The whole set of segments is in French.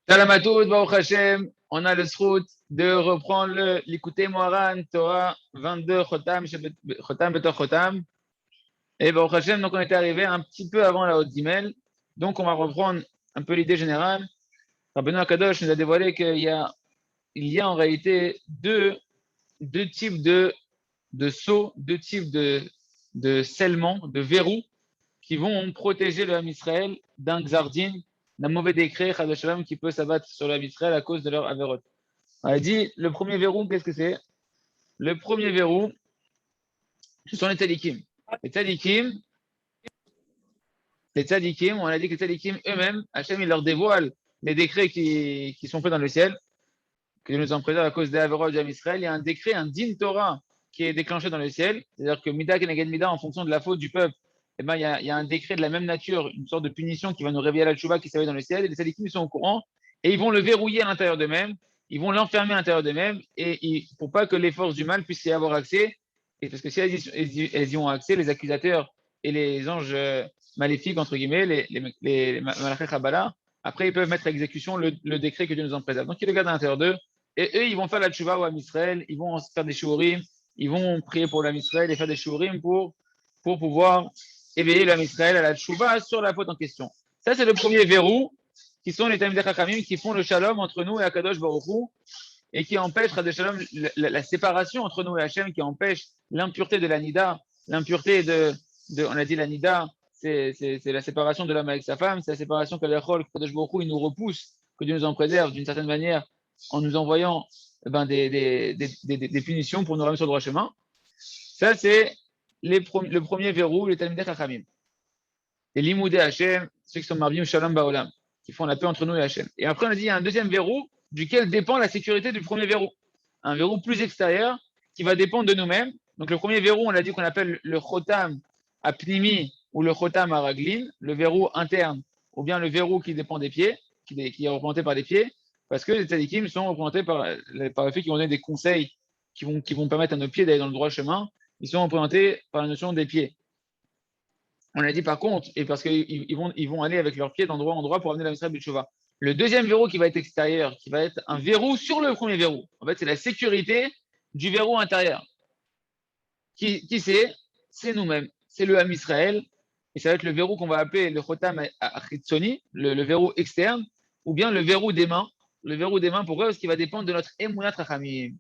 Salam à tous, Baruch Hashem. On a le srout de reprendre l'écouter Moharan, Torah 22, Chotam, Betor Chotam. Et Baruch Hashem, donc on était arrivé un petit peu avant la haute d'Imel. Donc on va reprendre un peu l'idée générale. Rabbeinu Akadosh nous a dévoilé qu'il y a en réalité deux types de sceaux, deux types de scellements, de verrous qui vont protéger le Ham Israël d'un Xardin, d'un mauvais décret, Chas v'Shalom, qui peut s'abattre sur le Ham Israël à cause de leur avérote. On a dit, le premier verrou, qu'est-ce que c'est? Le premier verrou, ce sont les tzadikim. Les tzadikim, on a dit que les tzadikim eux-mêmes, Hachem, il leur dévoile les décrets qui sont faits dans le ciel, que nous en préserve à cause des avérotes du Ham Israël. Il y a un décret, un din Torah qui est déclenché dans le ciel, c'est-à-dire que Mida Keneged Mida, en fonction de la faute du peuple, eh ben, il y a un décret de la même nature, une sorte de punition qui va nous réveiller à la tchouva qui s'éveille dans le ciel, et les tzadikim sont au courant, et ils vont le verrouiller à l'intérieur d'eux-mêmes, ils vont l'enfermer à l'intérieur d'eux-mêmes, et pour pas que les forces du mal puissent y avoir accès, et parce que si elles y ont accès, les accusateurs et les anges maléfiques, entre guillemets, les Malachei Chabala, après ils peuvent mettre à exécution le décret que Dieu nous en préserve. Donc ils le gardent à l'intérieur d'eux, et eux, ils vont faire la tchouva au Ham Israël, ils vont faire des shiurim, ils vont prier pour l'Am Israël et faire des shiurim pour pouvoir éveiller l'Am Israël à la tchouva sur la faute en question. Ça, c'est le premier verrou, qui sont les Talmidei Chachamim, qui font le shalom entre nous et Akadosh Baruch Hu, et qui empêchent shalom, la séparation entre nous et Hachem, qui empêche l'impureté de la nida, l'impureté on a dit la nida, c'est la séparation de l'homme avec sa femme, c'est la séparation qu'Akadosh Baruch Hu, il nous repousse, que Dieu nous en préserve d'une certaine manière, en nous envoyant des punitions pour nous ramener sur le droit chemin. Ça, c'est le premier verrou, les Talmidei Chachamim. Les Limoudei Hachem, ceux qui sont Marvim Shalom Baolam, qui font la paix entre nous et Hachem. Et après, on a dit, il y a un deuxième verrou, duquel dépend la sécurité du premier verrou. Un verrou plus extérieur, qui va dépendre de nous-mêmes. Donc, le premier verrou, on l'a dit qu'on appelle le Chotam Apnimi ou le Chotam Araglin, le verrou interne, ou bien le verrou qui dépend des pieds, qui est représenté par les pieds, parce que les tzadikim sont représentés par le fait qu'ils vont donner des conseils qui vont permettre à nos pieds d'aller dans le droit chemin. Ils sont représentés par la notion des pieds. On a dit par contre, et parce qu'ils vont aller avec leurs pieds d'endroit en endroit pour amener la Misra B'Tshuvah. Le deuxième verrou qui va être extérieur, qui va être un verrou sur le premier verrou. En fait, c'est la sécurité du verrou intérieur. Qui c'est? C'est nous-mêmes. C'est le Ham Israël. Et ça va être le verrou qu'on va appeler le Chotam Achitzoni, le verrou externe, ou bien le verrou des mains. Le verrou des mains, pourquoi? Parce qu'il va dépendre de notre Emunat Rachamim.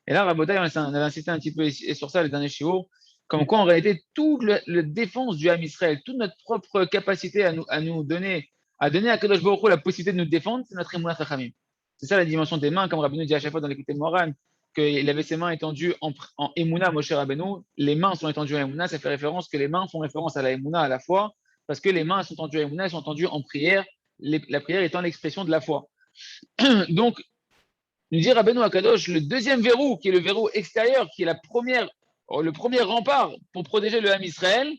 Et là, Rabotai, on avait insisté un petit peu sur ça les derniers shiur, comme quoi en réalité, toute la défense du Ham Israël, toute notre propre capacité à nous donner, à donner à Kadosh Baruch Hu la possibilité de nous défendre, c'est notre Emunat Rachamim. C'est ça la dimension des mains, comme Rabbeinu dit à chaque fois dans l'écouté Moran, qu'il avait ses mains étendues en Emouna, Moshe Rabbeinu, les mains sont étendues en Emouna, ça fait référence que les mains font référence à la Emouna à la fois, parce que les mains sont tendues en Emouna, elles sont tendues en prière, la prière étant l'expression de la foi. Donc, nous dit Rabbeinu Akadosh, le deuxième verrou, qui est le verrou extérieur, qui est le premier rempart pour protéger le Ham Israël,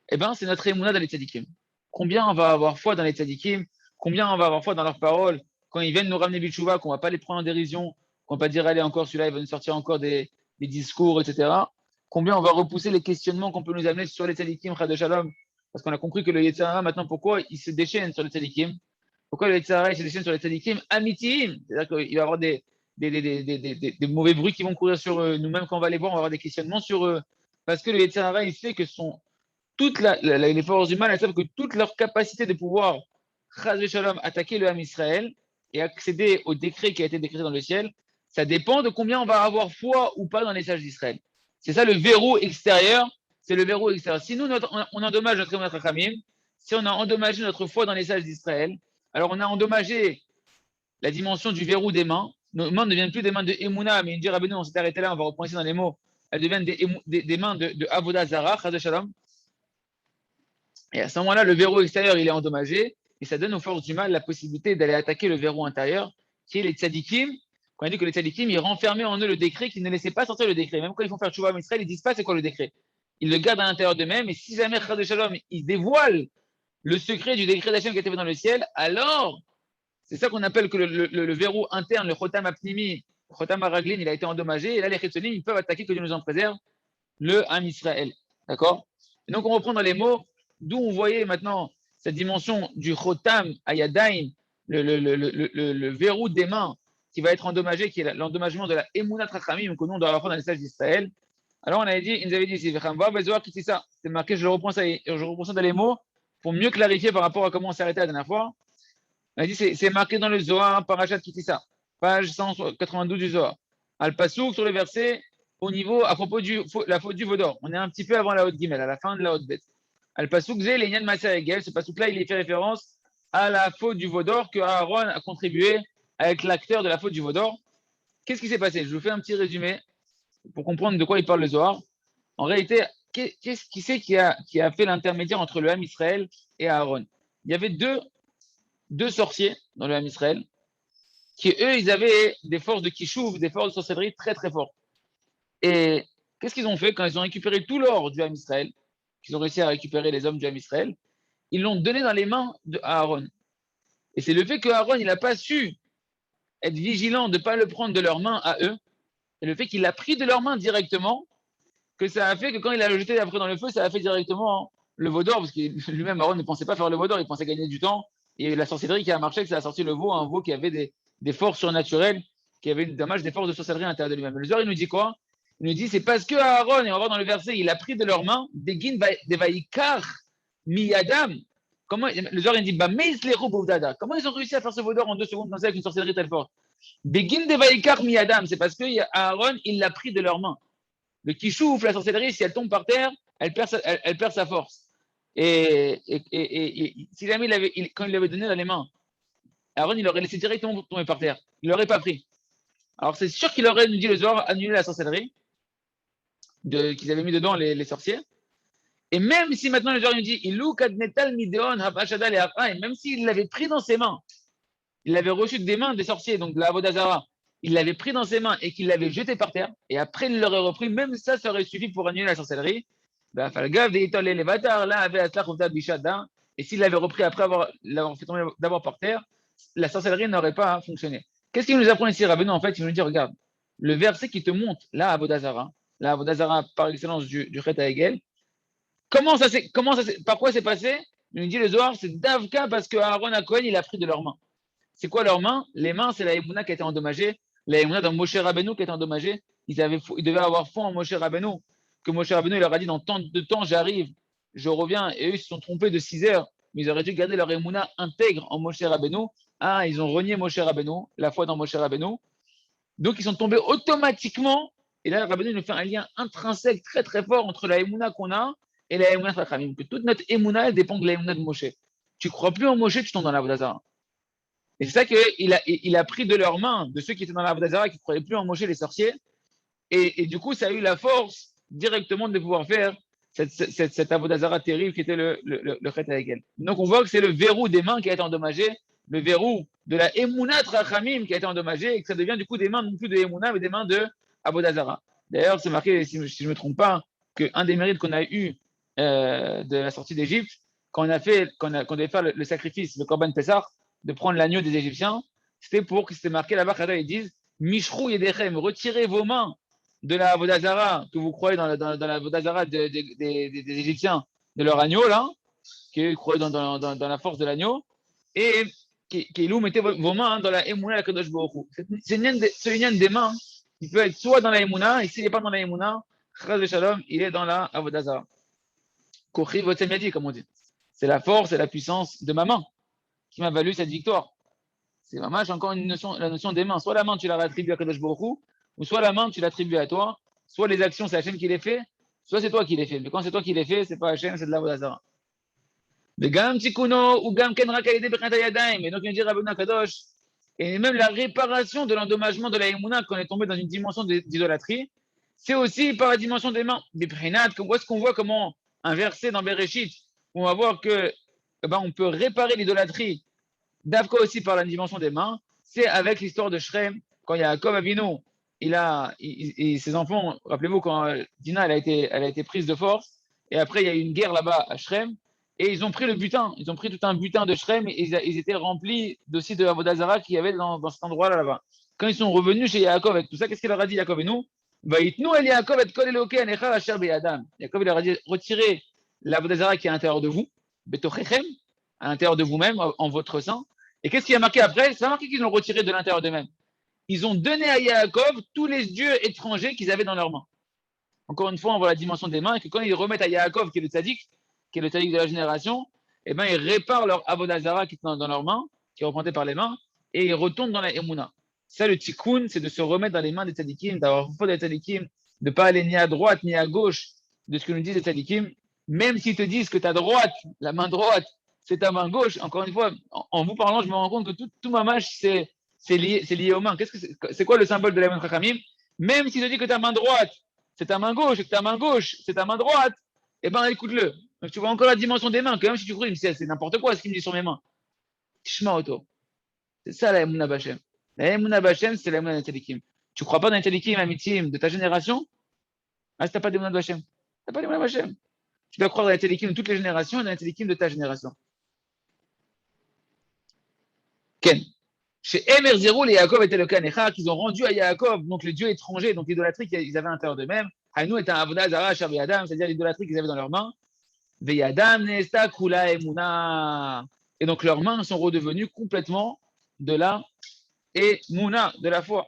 eh ben, c'est notre émouna dans les tzadikim. Combien on va avoir foi dans les tzadikim, combien on va avoir foi dans leurs paroles, quand ils viennent nous ramener Bitchouva, qu'on ne va pas les prendre en dérision, qu'on ne va pas dire, allez, encore celui-là, il va nous sortir encore des discours, etc. Combien on va repousser les questionnements qu'on peut nous amener sur les tzadikim, Chad Shalom, parce qu'on a compris que le Yetzer Hara, maintenant, pourquoi il se déchaîne sur les tzadikim? Pourquoi le Yetzer Hara se déchaîne sur les tzadikim amitim? C'est-à-dire qu'il va y avoir des mauvais bruits qui vont courir sur eux. Nous-mêmes, quand on va les voir, on va avoir des questionnements sur eux. Parce que le Yetzer Hara, il sait que les forces du mal, elles savent que toute leur capacité de pouvoir Shalom, attaquer le Ham Israël et accéder au décret qui a été décrété dans le ciel, ça dépend de combien on va avoir foi ou pas dans les sages d'Israël. C'est ça le verrou extérieur. C'est le verrou extérieur. Si nous, on endommage notre Rachamim, si on a endommagé notre foi dans les sages d'Israël, alors on a endommagé la dimension du verrou des mains. Nos mains ne deviennent plus des mains de Emouna, mais Indir Rabbeinu, on s'est arrêté là, on va reprendre ici dans les mots. Elles deviennent des mains de Avodah Zarah, Chaz Shalom. Et à ce moment-là, le verrou extérieur, il est endommagé, et ça donne aux forces du mal la possibilité d'aller attaquer le verrou intérieur, qui est les tzadikim. Quand on dit que les tzadikim, ils renfermaient en eux le décret, qu'ils ne laissaient pas sortir le décret. Même quand ils font faire tchouva à Israël, ils ne disent pas c'est quoi le décret. Ils le gardent à l'intérieur d'eux-mêmes, et si jamais Chaz Shalom, ils dévoilent le secret du décret d'Hachem qui a été fait dans le ciel, alors c'est ça qu'on appelle que le verrou interne, le Chotam Apnimi, le Chotam Araglin, il a été endommagé, et là les Chetzonim, ils peuvent attaquer, que Dieu nous en préserve, le Ham Israël. D'accord? Et donc on reprend dans les mots, d'où on voyait maintenant cette dimension du Chotam Ayadaim, le verrou des mains qui va être endommagé, qui est l'endommagement de la Emunat Rachamim, que nous on doit apprendre dans les sages d'Israël. Alors on avait dit, il nous avait dit ici, c'est marqué, je reprends ça dans les mots pour mieux clarifier par rapport à comment on s'est arrêté la dernière fois. On a dit, c'est marqué dans le Zohar, Parashat Kitissa, page 192 du Zohar. Al-Pasouk sur le verset au niveau, à propos de la faute du Vaudor. On est un petit peu avant la haute Gimel, à la fin de la haute bête. Al-Pasouk Zé, les Nyan Maser Egel, ce Pasouk-là, il fait référence à la faute du Vaudor que Aaron a contribué avec l'acteur de la faute du Vaudor. Qu'est-ce qui s'est passé? Je vous fais un petit résumé pour comprendre de quoi il parle le Zohar. En réalité, qui c'est qui a fait l'intermédiaire entre le Ham Israël et Aaron? Il y avait deux sorciers dans le Ham Israël qui, eux, ils avaient des forces de kishouv, des forces de sorcellerie très très fortes. Et qu'est-ce qu'ils ont fait quand ils ont récupéré tout l'or du Ham Israël, qu'ils ont réussi à récupérer les hommes du Ham Israël? Ils l'ont donné dans les mains d'Aaron. Et c'est le fait qu'Aaron, il n'a pas su être vigilant de ne pas le prendre de leurs mains à eux, et le fait qu'il l'a pris de leurs mains directement, que ça a fait que quand il a le jeté après dans le feu, ça a fait directement le veau d'or, parce que lui-même, Aaron ne pensait pas faire le veau d'or, il pensait gagner du temps. Et la sorcellerie qui a marché, que ça a sorti le veau, un veau qui avait des forces surnaturelles, qui avait des forces de sorcellerie à l'intérieur de lui-même. Le Zohar, il nous dit quoi? Il nous dit, c'est parce que Aaron, et on va voir dans le verset, il a pris de leurs mains, Begin de Vaikar Miyadam. Comment, le Zohar, il dit, comment ils ont réussi à faire ce veau d'or en 2 secondes comme ça avec une sorcellerie telle forte? Begin de Vaikar Miyadam, c'est parce que Aaron, il l'a pris de leurs mains. Le kishouf, la sorcellerie, si elle tombe par terre, elle perd sa force. Et si jamais quand il l'avait donné dans les mains, Aaron, il aurait laissé directement tomber par terre. Il l'aurait pas pris. Alors c'est sûr qu'il aurait, nous dit le Zohar, annulé la sorcellerie qu'ils avaient mis dedans les sorciers. Et même si maintenant le Zohar nous dit, et même s'il l'avait pris dans ses mains, il l'avait reçu des mains des sorciers, donc de la Avodazara, il l'avait pris dans ses mains et qu'il l'avait jeté par terre, et après il l'aurait repris, même ça aurait suffi pour annuler la sorcellerie. Et s'il l'avait repris après l'avoir fait tomber d'abord par terre, la sorcellerie n'aurait pas fonctionné. Qu'est-ce qu'il nous apprend ici, Rabbeinu? En fait, il nous dit, regarde, le verset qui te montre, là, à Avodazara, la Avodazara par excellence du Chet Hegel, par quoi c'est passé? Il nous dit le Zohar, c'est Davka parce que Aaron Cohen, il a pris de leurs mains. C'est quoi leurs mains? Les mains, c'est la Emouna qui a été endommagée. La Emouna dans Moshe Rabbeinu qui a été endommagée. Ils devaient avoir foi en Moshe Rabbeinu. Que Moshe Rabbeinu il leur a dit dans tant de temps, j'arrive, je reviens. Et eux, ils se sont trompés de 6 heures. Mais ils auraient dû garder leur Emouna intègre en Moshe Rabbeinu. Ah, ils ont renié Moshe Rabbeinu, la foi dans Moshe Rabbeinu. Donc, ils sont tombés automatiquement. Et là, Rabbeinu nous fait un lien intrinsèque très très fort entre la Emouna qu'on a et la Emouna Chachamim. Que toute notre Emouna, elle dépend de la Emouna de Moshe. Tu crois plus en Moshe, tu tombes dans la Vodazara. Et c'est ça qu'il a pris de leurs mains, de ceux qui étaient dans la Avodazara, qui ne croyaient plus en Moshe, les sorciers. Et du coup, ça a eu la force directement de pouvoir faire cette Avodazara terrible qui était le Chet Hegel. Donc on voit que c'est le verrou des mains qui a été endommagé, le verrou de la Emunat Rachamim qui a été endommagé, et que ça devient du coup des mains non plus de Emuna, mais des mains de Avodazara. D'ailleurs, c'est marqué, si je ne me trompe pas, qu'un des mérites qu'on a eu de la sortie d'Égypte, quand on devait faire le sacrifice, le Korban Pessah, de prendre l'agneau des Égyptiens, c'était marqué là-bas, ils disent Mishrou Yedechem, retirez vos mains de la Vodazara que vous croyez dans la Vodazara des Égyptiens, de leur agneau, là, qui croyaient dans la force de l'agneau, et qui mettez vos mains dans la Emouna, la Kadosh Baruch Hu. C'est une union des mains qui peut être soit dans la Emouna, et s'il n'est pas dans la Emouna, Chaz de Shalom, il est dans la Vodazara. Kochi Votsemiadi, comme on dit. C'est la force et la puissance de ma main qui m'a valu cette victoire. C'est vraiment encore la notion des mains. Soit la main, tu la réattribues à Kadosh Baruch Hu, ou soit la main, tu l'attribues à toi. Soit les actions, c'est Hachem qui les fait, soit c'est toi qui les fais. Mais quand c'est toi qui les fais, c'est pas Hachem, c'est de la Vodazara. Mais Gam Tikuno ou Gam Ken Rakaïde Bechata Yadaim. Et donc, il dit Rabbeinu Kadosh, et même la réparation de l'endommagement de la Emouna quand on est tombé dans une dimension d'idolâtrie, c'est aussi par la dimension des mains. Des Prinat, où est-ce qu'on voit comment un verset dans Bereshit, on va voir que on peut réparer l'idolâtrie d'Avka aussi par la dimension des mains, c'est avec l'histoire de Shrem, quand Yaakov Avinu, ses enfants, rappelez-vous quand Dina elle a été prise de force, et après il y a eu une guerre là-bas à Shrem, et ils ont pris le butin, ils ont pris tout un butin de Shrem, et ils étaient remplis aussi de Avodazara qu'il y avait dans cet endroit-là là-bas. Quand ils sont revenus chez Yaakov avec tout ça, qu'est-ce qu'il leur a dit Yaakov Avinu? Yaakov il leur a dit retirez l'Avodazara qui est à l'intérieur de vous, Betochechem, à l'intérieur de vous-même, en votre sein, Et qu'est-ce qui a marqué après? C'est pas marqué qu'ils l'ont retiré de l'intérieur d'eux-mêmes. Ils ont donné à Yaakov tous les dieux étrangers qu'ils avaient dans leurs mains. Encore une fois, on voit la dimension des mains, et que quand ils remettent à Yaakov, qui est le tzaddik de la génération, eh ben, ils réparent leur Avodazara qui est dans leurs mains, qui est représenté par les mains, et ils retournent dans la Emouna. Ça, le tikkun, c'est de se remettre dans les mains des tzaddikim, d'avoir foi des tzaddikim, de ne pas aller ni à droite ni à gauche de ce que nous disent les tzaddikim, même s'ils te disent que ta droite, la main droite, c'est ta main gauche. Encore une fois, en vous parlant, je me rends compte que tout ma mâche, c'est lié aux mains. C'est quoi le symbole de la main Chachamim? Même s'il te dit que ta main droite, c'est ta main gauche, et que ta main gauche, c'est ta main droite, eh ben écoute-le. Donc tu vois encore la dimension des mains, quand même si tu crois, c'est n'importe quoi ce qu'il me dit sur mes mains. Tishma auto. C'est ça la Emouna Bachem. La Emouna Bachem, c'est la Emouna Natalikim. Tu crois pas dans les Natalikim, Amitim de ta génération? Ah, si t'as pas d'Emouna Bachem. T'as pas d'Emouna Bachem. Tu dois croire dans les Natalikim de toutes les générations et dans les Natalikim de ta génération. Ken. Chez Emer Zerou, les Yaakov étaient le Kanecha, qu'ils ont rendu à Yaakov, donc les dieux étrangers, donc l'idolâtrie qu'ils avaient à l'intérieur d'eux-mêmes. Hanou est un Avodah Zara, Shar Yadam, c'est-à-dire l'idolâtrie qu'ils avaient dans leurs mains. Veyadam Nesta Kula Emuna. Et donc leurs mains sont redevenues complètement de la Emuna, de la foi.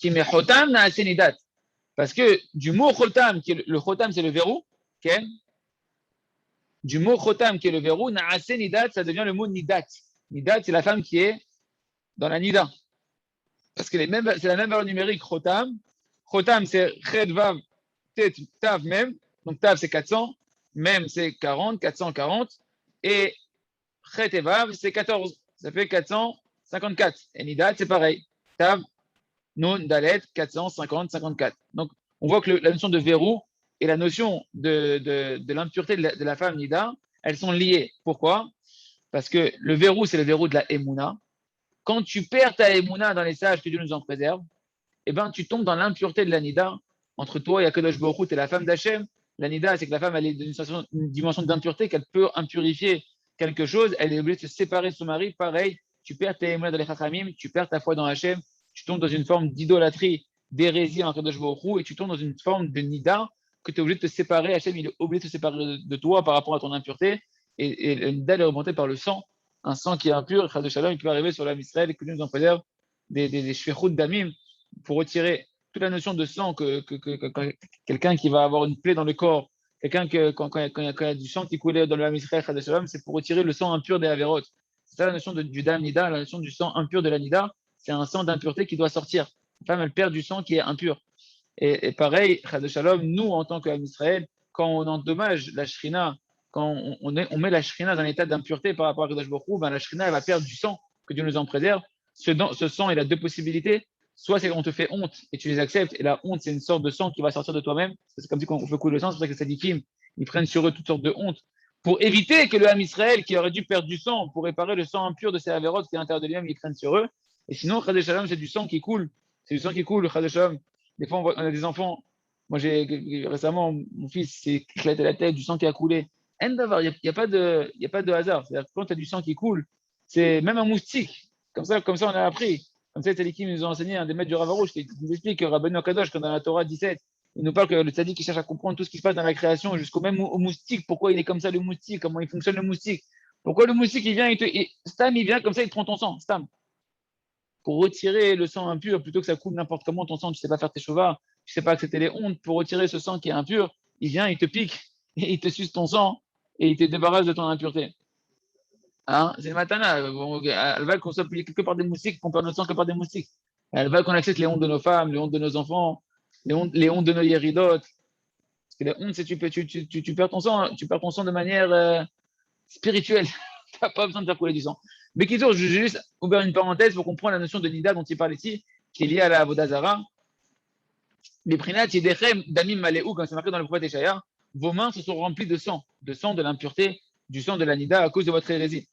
Qui met Chotam na Asenidat. Parce que du mot Chotam, le Chotam c'est le verrou, okay? Du mot Chotam qui est le verrou, na Asenidat, ça devient le mot Nidat. Nidat, c'est la femme qui est dans la Nida. Parce que c'est la même valeur numérique, Chotam. Chotam, c'est Ched, Vav, Tet, Tav, Mem. Donc Tav, c'est 400. Mem, c'est 40, 440. Et Chet et Vav, c'est 14. Ça fait 454. Et Nidat, c'est pareil. Tav, Nun, Dalet, 450, 54. Donc, on voit que la notion de verrou et la notion de l'impureté de la femme Nida, elles sont liées. Pourquoi? Parce que le verrou, c'est le verrou de la Emouna. Quand tu perds ta Emouna dans les sages, que Dieu nous en préserve, eh ben, tu tombes dans l'impureté de la Nida. Entre toi et Akadosh Baruch Hu, tu es la femme d'Hachem. La Nida, c'est que la femme, elle est dans une dimension d'impureté, qu'elle peut impurifier quelque chose. Elle est obligée de se séparer de son mari. Pareil, tu perds ta Emouna dans les Chachamim, tu perds ta foi dans Hachem, tu tombes dans une forme d'idolâtrie, d'hérésie en Akadosh Baruch Hu, et tu tombes dans une forme de Nida que tu es obligé de te séparer. Hachem, il est obligé de se séparer de toi par rapport à ton impureté. Et la Nida, elle est remontée par le sang. Un sang qui est impur, Chaz de Shalom, qui peut arriver sur l'âme Israël et que nous en préserve des shvichut damim pour retirer toute la notion de sang que quelqu'un qui va avoir une plaie dans le corps, quelqu'un quand il y a du sang qui coulait dans l'âme Israël, Chaz de Shalom, c'est pour retirer le sang impur des Averot. C'est ça la notion du Dam Nida, la notion du sang impur de la Nida, c'est un sang d'impureté qui doit sortir. La femme, elle perd du sang qui est impur. Et pareil, Chaz de Shalom, nous, en tant qu'âme Israël, quand on endommage la Shrina, quand on met la Shrina dans un état d'impureté par rapport à Kadosh Baruch Hu, ben la Shrina elle va perdre du sang, que Dieu nous en préserve. Ce sang, il a deux possibilités. Soit c'est qu'on te fait honte et tu les acceptes, et la honte, c'est une sorte de sang qui va sortir de toi-même. C'est comme si on fait couler le sang, c'est pour ça que les sadikim, ils prennent sur eux toutes sortes de honte. Pour éviter que le Ham Israël, qui aurait dû perdre du sang, pour réparer le sang impur de ses avérotes qui est à l'intérieur de lui-même, ils prennent sur eux. Et sinon, Chaz Shalom, c'est du sang qui coule. C'est du sang qui coule, Chaz Shalom. Des fois, on a des enfants. Moi, récemment, mon fils s'est éclaté la tête, du sang qui a coulé. Il n'y a pas de hasard. C'est-à-dire que quand tu as du sang qui coule, c'est même un moustique. Comme ça, on a appris. Comme ça, les tzadikim nous ont enseigné, un des maîtres du Rav Arush, il nous explique que Rabbeinu Akadosh, quand dans la Torah 17, il nous parle que le tzadik qui cherche à comprendre tout ce qui se passe dans la création, jusqu'au même au moustique, pourquoi il est comme ça le moustique, comment il fonctionne le moustique. Pourquoi le moustique, il vient, Stam, il vient comme ça, il te prend ton sang, Stam. Pour retirer le sang impur, plutôt que ça coule n'importe comment, ton sang, tu ne sais pas faire tes chevaux, tu ne sais pas accepter les hontes, pour retirer ce sang qui est impur, il vient, il te pique, et il te suce ton sang, et il te débarrasse de ton impureté. Hein, c'est le matana. Elle veut qu'on soit plié que par des moustiques, qu'on perd notre sang que par des moustiques. Elle veut qu'on accepte les hontes de nos femmes, les hontes de nos enfants, les hontes de nos yéridotes. Parce que la honte, c'est tu perds ton sang, de manière spirituelle. Tu n'as pas besoin de faire couler du sang. Mais qui je vais juste ouvrir une parenthèse pour comprendre la notion de Nida dont il parle ici, qui est liée à la Avodazara. Les prinat yedechem damim maléou, comme c'est marqué dans le prophète Échaïa, vos mains se sont remplies de sang de l'impureté, du sang de la Nida à cause de votre hérésie.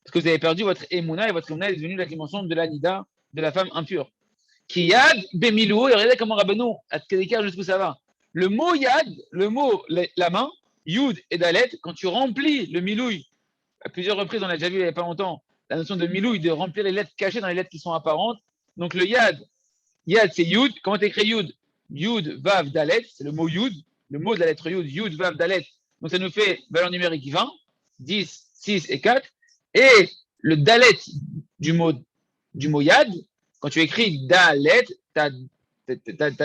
Parce que vous avez perdu votre émouna et votre émouna est devenue la dimension de la Nida, de la femme impure. Qui yad bemilou, et regardez comment Rabbeinu a d'écart jusqu'où ça va. Le mot yad, le mot la main, yud et dalet, quand tu remplis le milouï, à plusieurs reprises, on a déjà vu il n'y a pas longtemps, la notion de milouï, de remplir les lettres cachées dans les lettres qui sont apparentes. Donc le yad c'est yud. Comment tu écris yud? Yud, vav, dalet, c'est le mot yud, le mot de la lettre yud, vav, dalet. Donc ça nous fait valeur numérique 20, 10, 6 et 4. Et le dalet du mot yad, quand tu écris dalet, ta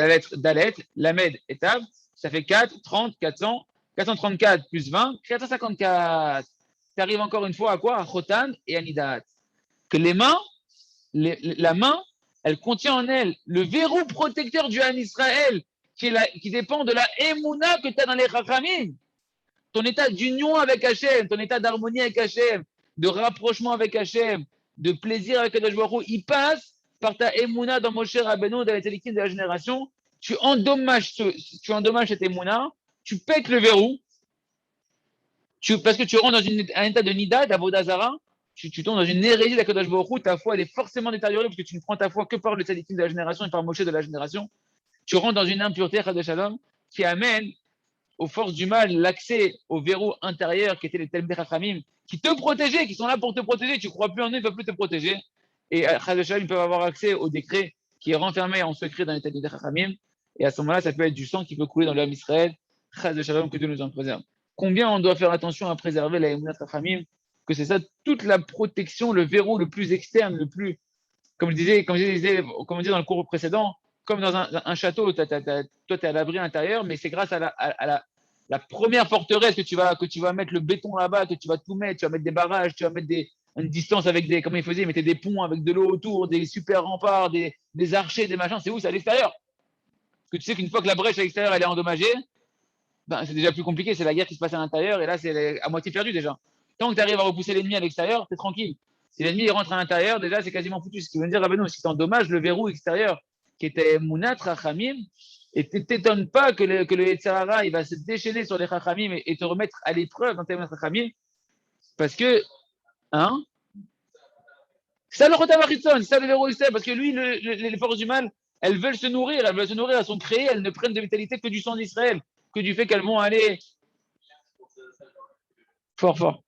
lettre dalet, lamed et tab, ça fait 4, 30, 400, 434 plus 20, 454. Tu arrives encore une fois à quoi? À chotan et à nidat. Que les mains, la main, elle contient en elle le verrou protecteur du Han Israël qui dépend de la émouna que tu as dans les Chachamim. Ton état d'union avec Hachem, ton état d'harmonie avec Hachem, de rapprochement avec Hachem, de plaisir avec Kadosh Baruch Hu, il passe par ta émouna dans Moshe Rabbeinu, dans les télékines de la génération. Tu endommages cette émouna, tu pètes le verrou, parce que tu rentres dans un état de nida, d'Avodazara, tu tombes dans une hérésie d'Akadosh Baruch Hu, ta foi elle est forcément détériorée parce que tu ne prends ta foi que par le tzadikim de la génération et par Moshe de la génération. Tu rentres dans une impureté, Chad Shalom, qui amène aux forces du mal l'accès au verrou intérieur qui étaient les Talmidei Chachamim, qui te protégeaient, qui sont là pour te protéger. Tu ne crois plus en eux, ils ne peuvent plus te protéger. Et Chad Shalom, ils peuvent avoir accès au décret qui est renfermé en secret dans les Talmidei Chachamim. Et à ce moment-là, ça peut être du sang qui peut couler dans l'homme Israël. Chad Shalom, que Dieu nous en préserve. Combien on doit faire attention à préserver la Emunat Chachamim, que c'est ça toute la protection, le verrou le plus externe, le plus, comme je disais dans le cours précédent, comme dans un château, toi tu es à l'abri intérieur, mais c'est grâce à la première forteresse que tu vas mettre le béton là-bas, que tu vas tout mettre, tu vas mettre des barrages, tu vas mettre une distance avec comment ils faisaient, ils mettaient des ponts avec de l'eau autour, des super remparts, des archers, des machins, c'est où? C'est à l'extérieur. Parce que tu sais qu'une fois que la brèche à l'extérieur elle est endommagée, ben, c'est déjà plus compliqué, c'est la guerre qui se passe à l'intérieur, et là, c'est à moitié perdu déjà. Tant que tu arrives à repousser l'ennemi à l'extérieur, tu es tranquille. Si l'ennemi rentre à l'intérieur, déjà, c'est quasiment foutu. Ce qui veut dire, Rabbeinu, si tu endommages le verrou extérieur, qui était Mounat Rachamim, et tu t'étonnes pas que le Yetzirara, il va se déchaîner sur les Rachamim et te remettre à l'épreuve dans tes Rachamim, parce que, hein, c'est ça le Rotamachitson, c'est ça le verrou extérieur, parce que lui, les forces du mal, elles veulent se nourrir, elles sont créées, elles ne prennent de vitalité que du sang d'Israël, que du fait qu'elles vont aller fort, fort.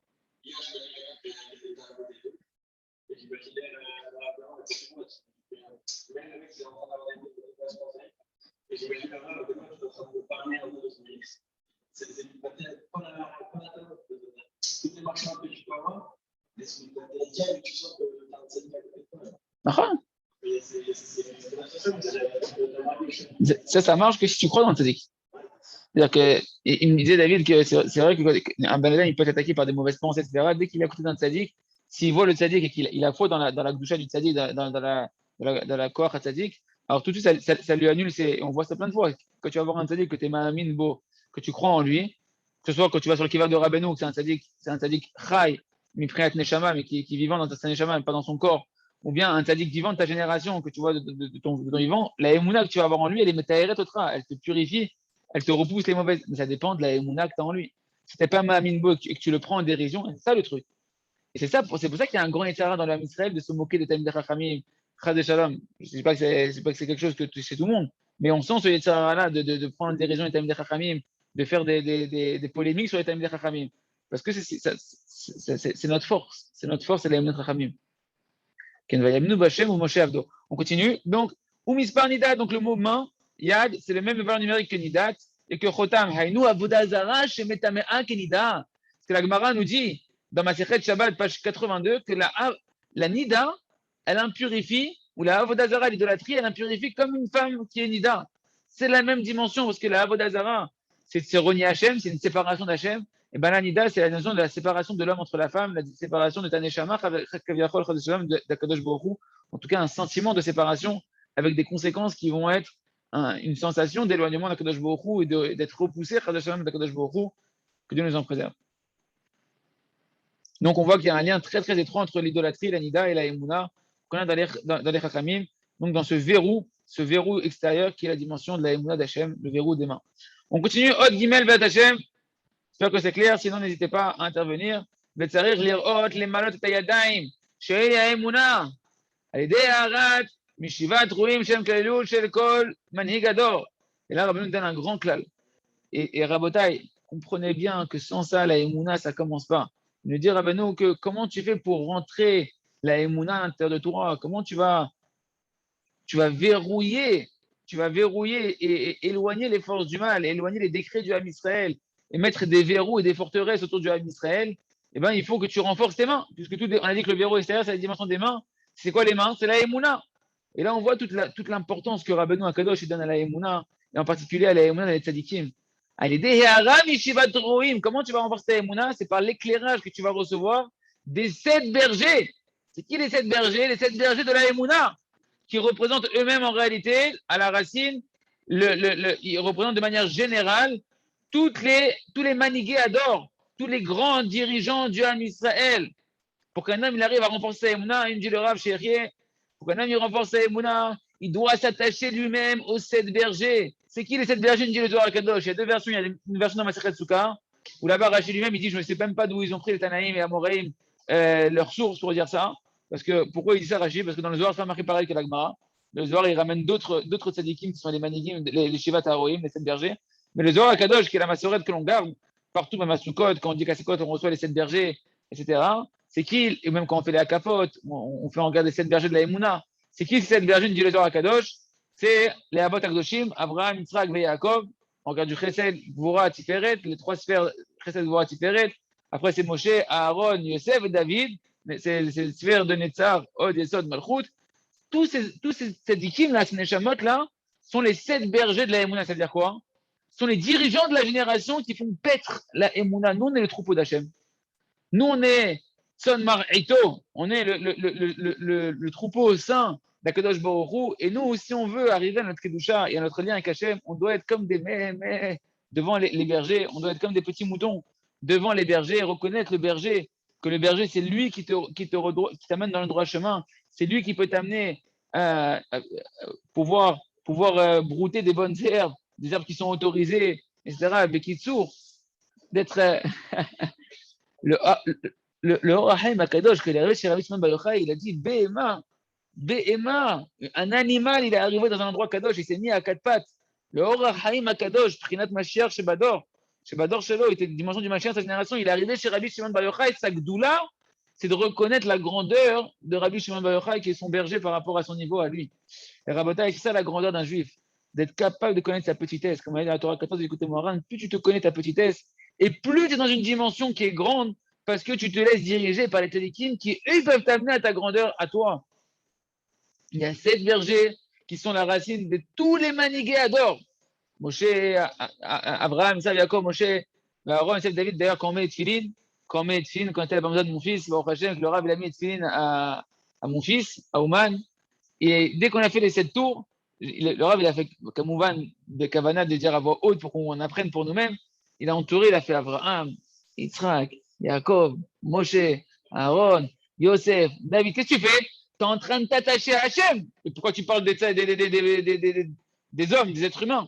Ça marche que si tu crois dans le tzaddik. C'est-à-dire que, il me disait, David, que c'est vrai qu'un Ben Adam, il peut être attaqué par des mauvaises pensées, etc. Dès qu'il est à côté d'un tzaddik, s'il voit le tzaddik et qu'il a foi dans la doucha du tzaddik, dans la koach tzaddik, alors tout de suite, ça lui annule. On voit ça plein de fois. Quand tu vas voir un tzaddik, que tu es ma'amin beau, que tu crois en lui, que ce soit quand tu vas sur le kivar de Rabbeinu, que c'est un tzaddik chai, mipriat neshama, mais qui est vivant dans ta neshama, mais pas dans son corps, ou bien un tzaddik vivant de ta génération, que tu vois de ton vivant, la émouna que tu vas avoir en lui, elle est metaeret otra, elle te purifie, elle te repousse les mauvaises. Mais ça dépend de la émouna que tu as en lui. Si tu n'es pas Mahamin Bo et que tu le prends en dérision, c'est ça le truc. Et c'est pour ça qu'il y a un grand état dans l'âme Israël de se moquer de Talmidei Chachamim, Chas de Shalom. Je ne dis pas que c'est quelque chose que c'est tout le monde, mais on sent ce Yetzirah-là de prendre en dérision les Talmidei Chachamim, de faire des polémiques sur les Talmidei Chachamim. Parce que c'est notre force. C'est notre force, c'est la Talmidei Chachamim. On continue. Donc, Umispar Nidat, donc le mot main, Yad, c'est le même valeur numérique que Nidat, et que Chotam, Hainu Avodazara, Shemetamea Kenida. Parce que la Gemara nous dit, dans ma Sechet Shabbat, page 82, que la Nida, elle impurifie, ou la Avodazara, l'idolâtrie, elle impurifie comme une femme qui est Nida. C'est la même dimension, parce que la Avodazara, c'est renier Hachem, c'est une séparation d'Hachem. Et bien la Nida, c'est la notion de la séparation de l'homme entre la femme, la séparation de Taneshama, d'Akadosh Baruch Hu, en tout cas un sentiment de séparation avec des conséquences qui vont être une sensation d'éloignement d'Akadosh Baruch Hu et d'être repoussé d'Akadosh Baruch Hu, que Dieu nous en préserve. Donc on voit qu'il y a un lien très très étroit entre l'idolâtrie, la Nida et la Emouna qu'on a dans les Chachamim, donc dans ce verrou extérieur qui est la dimension de la Emouna d'Hachem, le verrou des mains. On continue, Od Gimel Bet Hachem. J'espère que c'est clair, sinon n'hésitez pas à intervenir. וצריך לראות למלות את הידיים שהיא האמונה על ידי הערת משבעת רואים שהם כללות של כל מנהיג הדור. Et là, Rabbi nous donne un grand klal. Et Rabotai, comprenez bien que sans ça, la émouna, ça ne commence pas. Il nous dit, Rabbeinu, que comment tu fais pour rentrer la émouna à l'intérieur de toi? Comment tu vas verrouiller et éloigner les forces du mal, éloigner les décrets du Ham Israël, et mettre des verrous et des forteresses autour du Ham Israël, eh ben, il faut que tu renforces tes mains, puisque on a dit que le verrou extérieur, c'est la dimension des mains, C'est quoi les mains? C'est la Emouna. Et là, on voit toute l'importance que Rabbeinu Akadosh donne à la Emouna, et en particulier à la Emouna des Tzadikim. Comment tu vas renforcer ta Emouna? C'est par l'éclairage que tu vas recevoir des 7 bergers. C'est qui les 7 bergers? Les 7 bergers de la Emouna, qui représentent eux-mêmes en réalité, à la racine, ils représentent de manière générale tous les manigués adorent, tous les grands dirigeants du Ham Israël. Pour qu'un homme il arrive à renforcer Emouna, il me dit le Rav Chérier, pour qu'un homme il renforce Emouna, il doit s'attacher lui-même aux 7 bergers. C'est qui les 7 bergers? Il me dit le Zohar Kadosh. Il y a deux versions. Il y a une version dans Masechet Souka, où là-bas Rachid lui-même il dit je ne sais même pas d'où ils ont pris les Tanaïm et Amoraïm, leur source pour dire ça. Parce que pourquoi il dit ça Rachid? Parce que dans le Zohar, c'est pas marqué pareil que l'Agmara. Le Zohar il ramène d'autres tzadikim qui sont les manigim, les Shivat Haroïm, les 7 bergers. Mais le Zohar Kadosh, qui est la massorette que l'on garde partout, même à Soukot, quand on dit qu'à Soukot on reçoit les 7 bergers, etc. C'est qui, et même quand on fait les akapotes, on fait en garde les 7 bergers de la Emouna. C'est qui ces 7 bergers du Zohar Kadosh? C'est les Avot Akdoshim, Abraham, Yitzhak et Yaakov. On regarde du Chesed, Gvura, Tiferet, les 3 sphères Chesed, Gvura, Tiferet. Après, c'est Moshe, Aaron, Yosef et David. C'est les sphères de Netzar, Od, Yesod, Malchut. Tous ces tzadikim-là, ces neshamot-là, sont les 7 bergers de la Emouna. Ça veut dire quoi? Ce sont les dirigeants de la génération qui font paître la Emouna. Nous, on est le troupeau d'Hachem. Nous, on est Son Mar Eito, on est le troupeau au sein d'Akadosh Baruch Hu, et nous, si on veut arriver à notre Kedusha et à notre lien avec Hachem, on doit être comme des mets devant les bergers, on doit être comme des petits moutons devant les bergers, reconnaître le berger, que le berger, c'est lui qui t'amène dans le droit chemin, c'est lui qui peut t'amener à pouvoir brouter des bonnes herbes, des herbes qui sont autorisées, etc. Bekitsour, d'être le, le Orahaim Akadosh, que les chez Rabbi Shimon Bar Yochai, il a dit Behema, un animal, il est arrivé dans un endroit Kadosh, il s'est mis à 4 pattes. Le Orahaim Akadosh, Prinat Mashiach Shebador Shelo, il était la dimension du Mashiach de sa génération, il est arrivé chez Rabbi Shimon Bar Yochai, sa gdoula, c'est de reconnaître la grandeur de Rabbi Shimon Bar Yochai, qui est son berger par rapport à son niveau à lui. Et Rabotai, c'est ça la grandeur d'un juif, d'être capable de connaître sa petitesse. Comme on dit dans la Torah 14, écoutez Moharan, plus tu te connais ta petitesse, et plus tu es dans une dimension qui est grande, parce que tu te laisses diriger par les tzadikim qui, eux, peuvent t'amener à ta grandeur, à toi. Il y a 7 bergers qui sont la racine de tous les manigués adorent. Moshe, Abraham, Isaac, Jacob, Moshe, Aaron, Yosef, David. D'ailleurs, quand on met Tfilin, quand il a besoin de mon fils, Baruch Hashem, que le Rav il a mis Tfilin à mon fils, à Ouman, et dès qu'on a fait les 7 tours, le Rav il a fait comme Ouman de Kavana de dire à voix haute pour qu'on apprenne pour nous-mêmes. Il a entouré, il a fait Abraham, Yitzhak, Yaakov, Moshe, Aaron, Yosef, David. Qu'est-ce que tu fais? Tu es en train de t'attacher à Hachem. Et pourquoi tu parles des hommes, des êtres humains?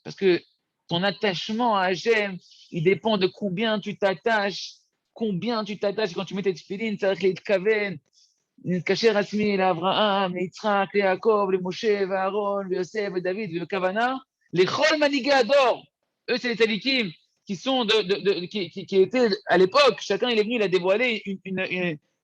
Parce que ton attachement à Hachem, il dépend de combien tu t'attaches. Combien tu t'attaches quand tu mets tes tefilines, c'est avec les tkaven, les kacher asmi, l'Abraham, les Yitzhak, les Yaakov, les Moshe, les Aaron, les Yosef, les David, le Kavana, les Chol Maniga adorent. Eux, c'est les tzadikim qui sont qui étaient à l'époque, chacun il est venu, il a dévoilé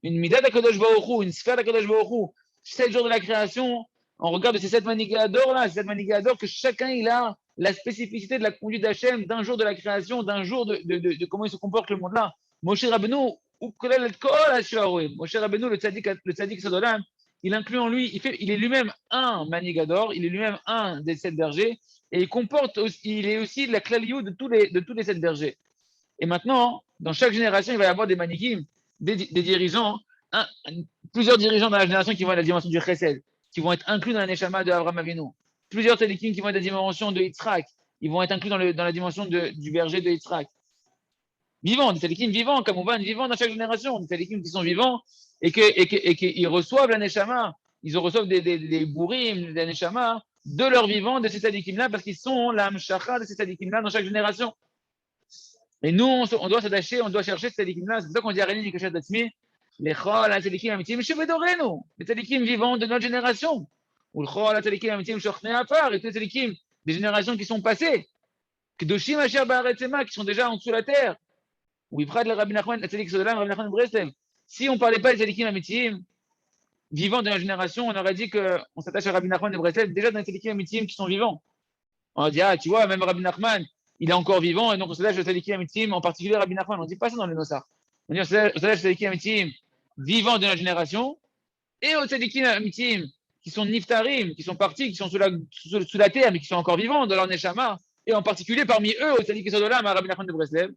une midah d'Akadosh Baruch Hu, une sphère d'Akadosh Baruch Hu. 7 jours de la création, on regarde ces 7 manigadors là, ces 7 manigadors que chacun il a la spécificité de la conduite d'Hachem d'un jour de la création, d'un jour de comment il se comporte le monde là. Moshe Rabbeinu, Moshe Rabbeinu, le tzaddik Sadolam, il inclut en lui, il est lui-même un manigador, il est lui-même un des 7 bergers, et il est aussi la klaliou de tous les 7 bergers. Et maintenant, dans chaque génération, il va y avoir des manikim, des dirigeants, plusieurs dirigeants dans la génération qui vont être la dimension du chesed, qui vont être inclus dans la neshama de Avraham Avinu. Plusieurs tzadikim qui vont être la dimension de Yitzhak, ils vont être inclus dans la dimension du berger de Yitzhak. Vivants, des tzadikim vivants, comme on va, vivants dans chaque génération, des tzadikim qui sont vivants et qu'ils reçoivent la neshama, ils reçoivent des bourrim, des neshama de leur vivant, de ces tzadikim-là, parce qu'ils sont la mshacha de ces tzadikim-là dans chaque génération. Et nous, on doit s'attacher, on doit chercher ces tzadikim-là. C'est pour ça qu'on dit à Réni Kachat Datzmi, les chol, les tzadikim amitim, shebedorenu, les tzadikim vivants de notre génération. Ou le chol, les tzadikim amitim, shochnei afar, et tous les tzadikim des générations qui sont passées. Kedoshim asher ba'aretzema, qui sont déjà en dessous de la terre. Ou Ibrad le Rabbi Nachman, le tzadik Sodolam, Rabbi Nachman Breslev. Si on ne parlait pas des tzadikim amitim, vivants de notre génération, on aurait dit qu'on s'attache à Rabbi Nachman de Breslev, déjà dans les tzadikim amitim qui sont vivants. On a dit, ah, tu vois, même Rabbi Nachman, il est encore vivant, et donc on s'attache aux tzadikim amitim, en particulier Rabbi Nachman. On ne dit pas ça dans les Nosar. On dit on s'attache aux tzadikim amitim vivants de notre génération, et aux tzadikim amitim, qui sont niftarim, qui sont partis, qui sont sous la terre, mais qui sont encore vivants dans leur neshama, et en particulier parmi eux, aux tzadikim Sodolam, à Rabbi Nachman de Breslev.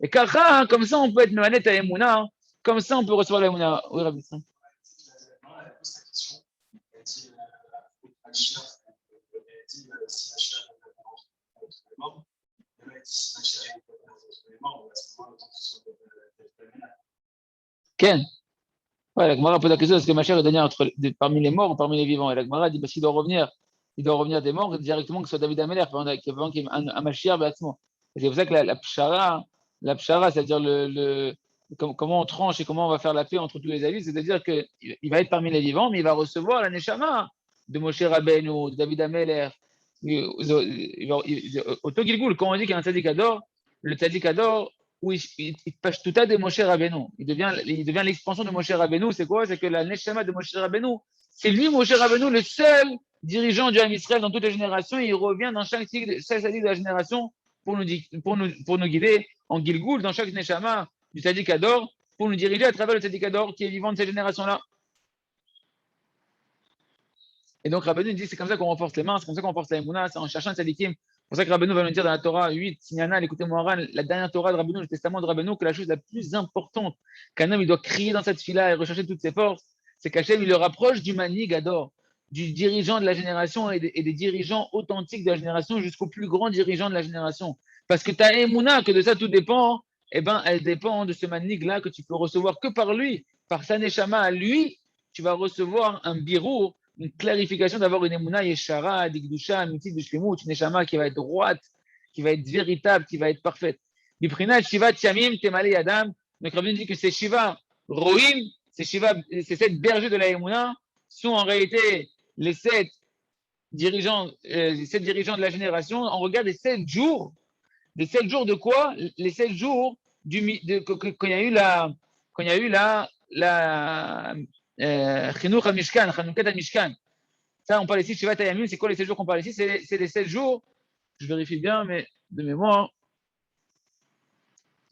Et Kacha, comme ça, on peut être manet à Emouna, comme ça, on peut recevoir la Emouna. Oui, Rabbi. Ken. Ouais, la Gemara pose la question, est-ce que Machar est donné parmi les morts ou parmi les vivants? Et la Gemara dit, parce qu'il doit revenir, il doit revenir des morts directement, que ce soit David Ameler, avant qu'il y ait un Machar, bâtiment. Et c'est pour ça que la pshara, c'est-à-dire comment on tranche et comment on va faire la paix entre tous les avis, c'est-à-dire qu'il va être parmi les vivants, mais il va recevoir la Neshama de Moshe Rabbeinu, de David Ameler. Au Togilgoul, quand on dit qu'il y a un tzaddik ador, le tzaddik ador, où il passe tout à de Moshe Rabbeinu. Il devient l'expansion de Moshe Rabbeinu. C'est quoi? C'est que la Neshama de Moshe Rabbeinu, c'est lui, Moshe Rabbeinu, le seul dirigeant du Ham Israël dans toutes les générations. Il revient dans chaque tzaddik de la génération pour nous guider en Gilgoul, dans chaque Neshama du tzaddik Ador, pour nous diriger à travers le tzaddik Ador qui est vivant de cette génération-là. Et donc Rabbeinu dit c'est comme ça qu'on renforce les mains, c'est comme ça qu'on renforce la Emouna, c'est en cherchant le tzaddikim. C'est pour ça que Rabbeinu va nous dire dans la Torah 8, Signana, écoutez Moharan, la dernière Torah de Rabbeinu, le testament de Rabbeinu, que la chose la plus importante qu'un homme il doit crier dans cette fila et rechercher toutes ses forces, c'est qu'Hachem il le rapproche du Manig Ador, du dirigeant de la génération et des dirigeants authentiques de la génération jusqu'au plus grand dirigeant de la génération. Parce que ta Emouna, que de ça tout dépend, eh ben, elle dépend de ce Manig-là que tu peux recevoir que par lui, par sa Neshama à lui, tu vas recevoir un birour, une clarification d'avoir une Emouna Yeshara, Digdusha, Mitzit de Shlemut, une Neshama qui va être droite, qui va être véritable, qui va être parfaite. Biprinat Shiva Tchamim Temale Adam. Donc Rabbi dit que ces Shiva Rohim, ces 7 bergers de la Emouna sont en réalité les 7 dirigeants de la génération. On regarde les 7 jours. Les 7 jours de quoi? Les 7 jours quand il y a eu la Chinuch al-Mishkan, Chanoukat al-Mishkan. Ça, on parle ici, Shivat Hayamim, c'est quoi les 7 jours qu'on parle ici? C'est les 7 jours, je vérifie bien, mais de mémoire.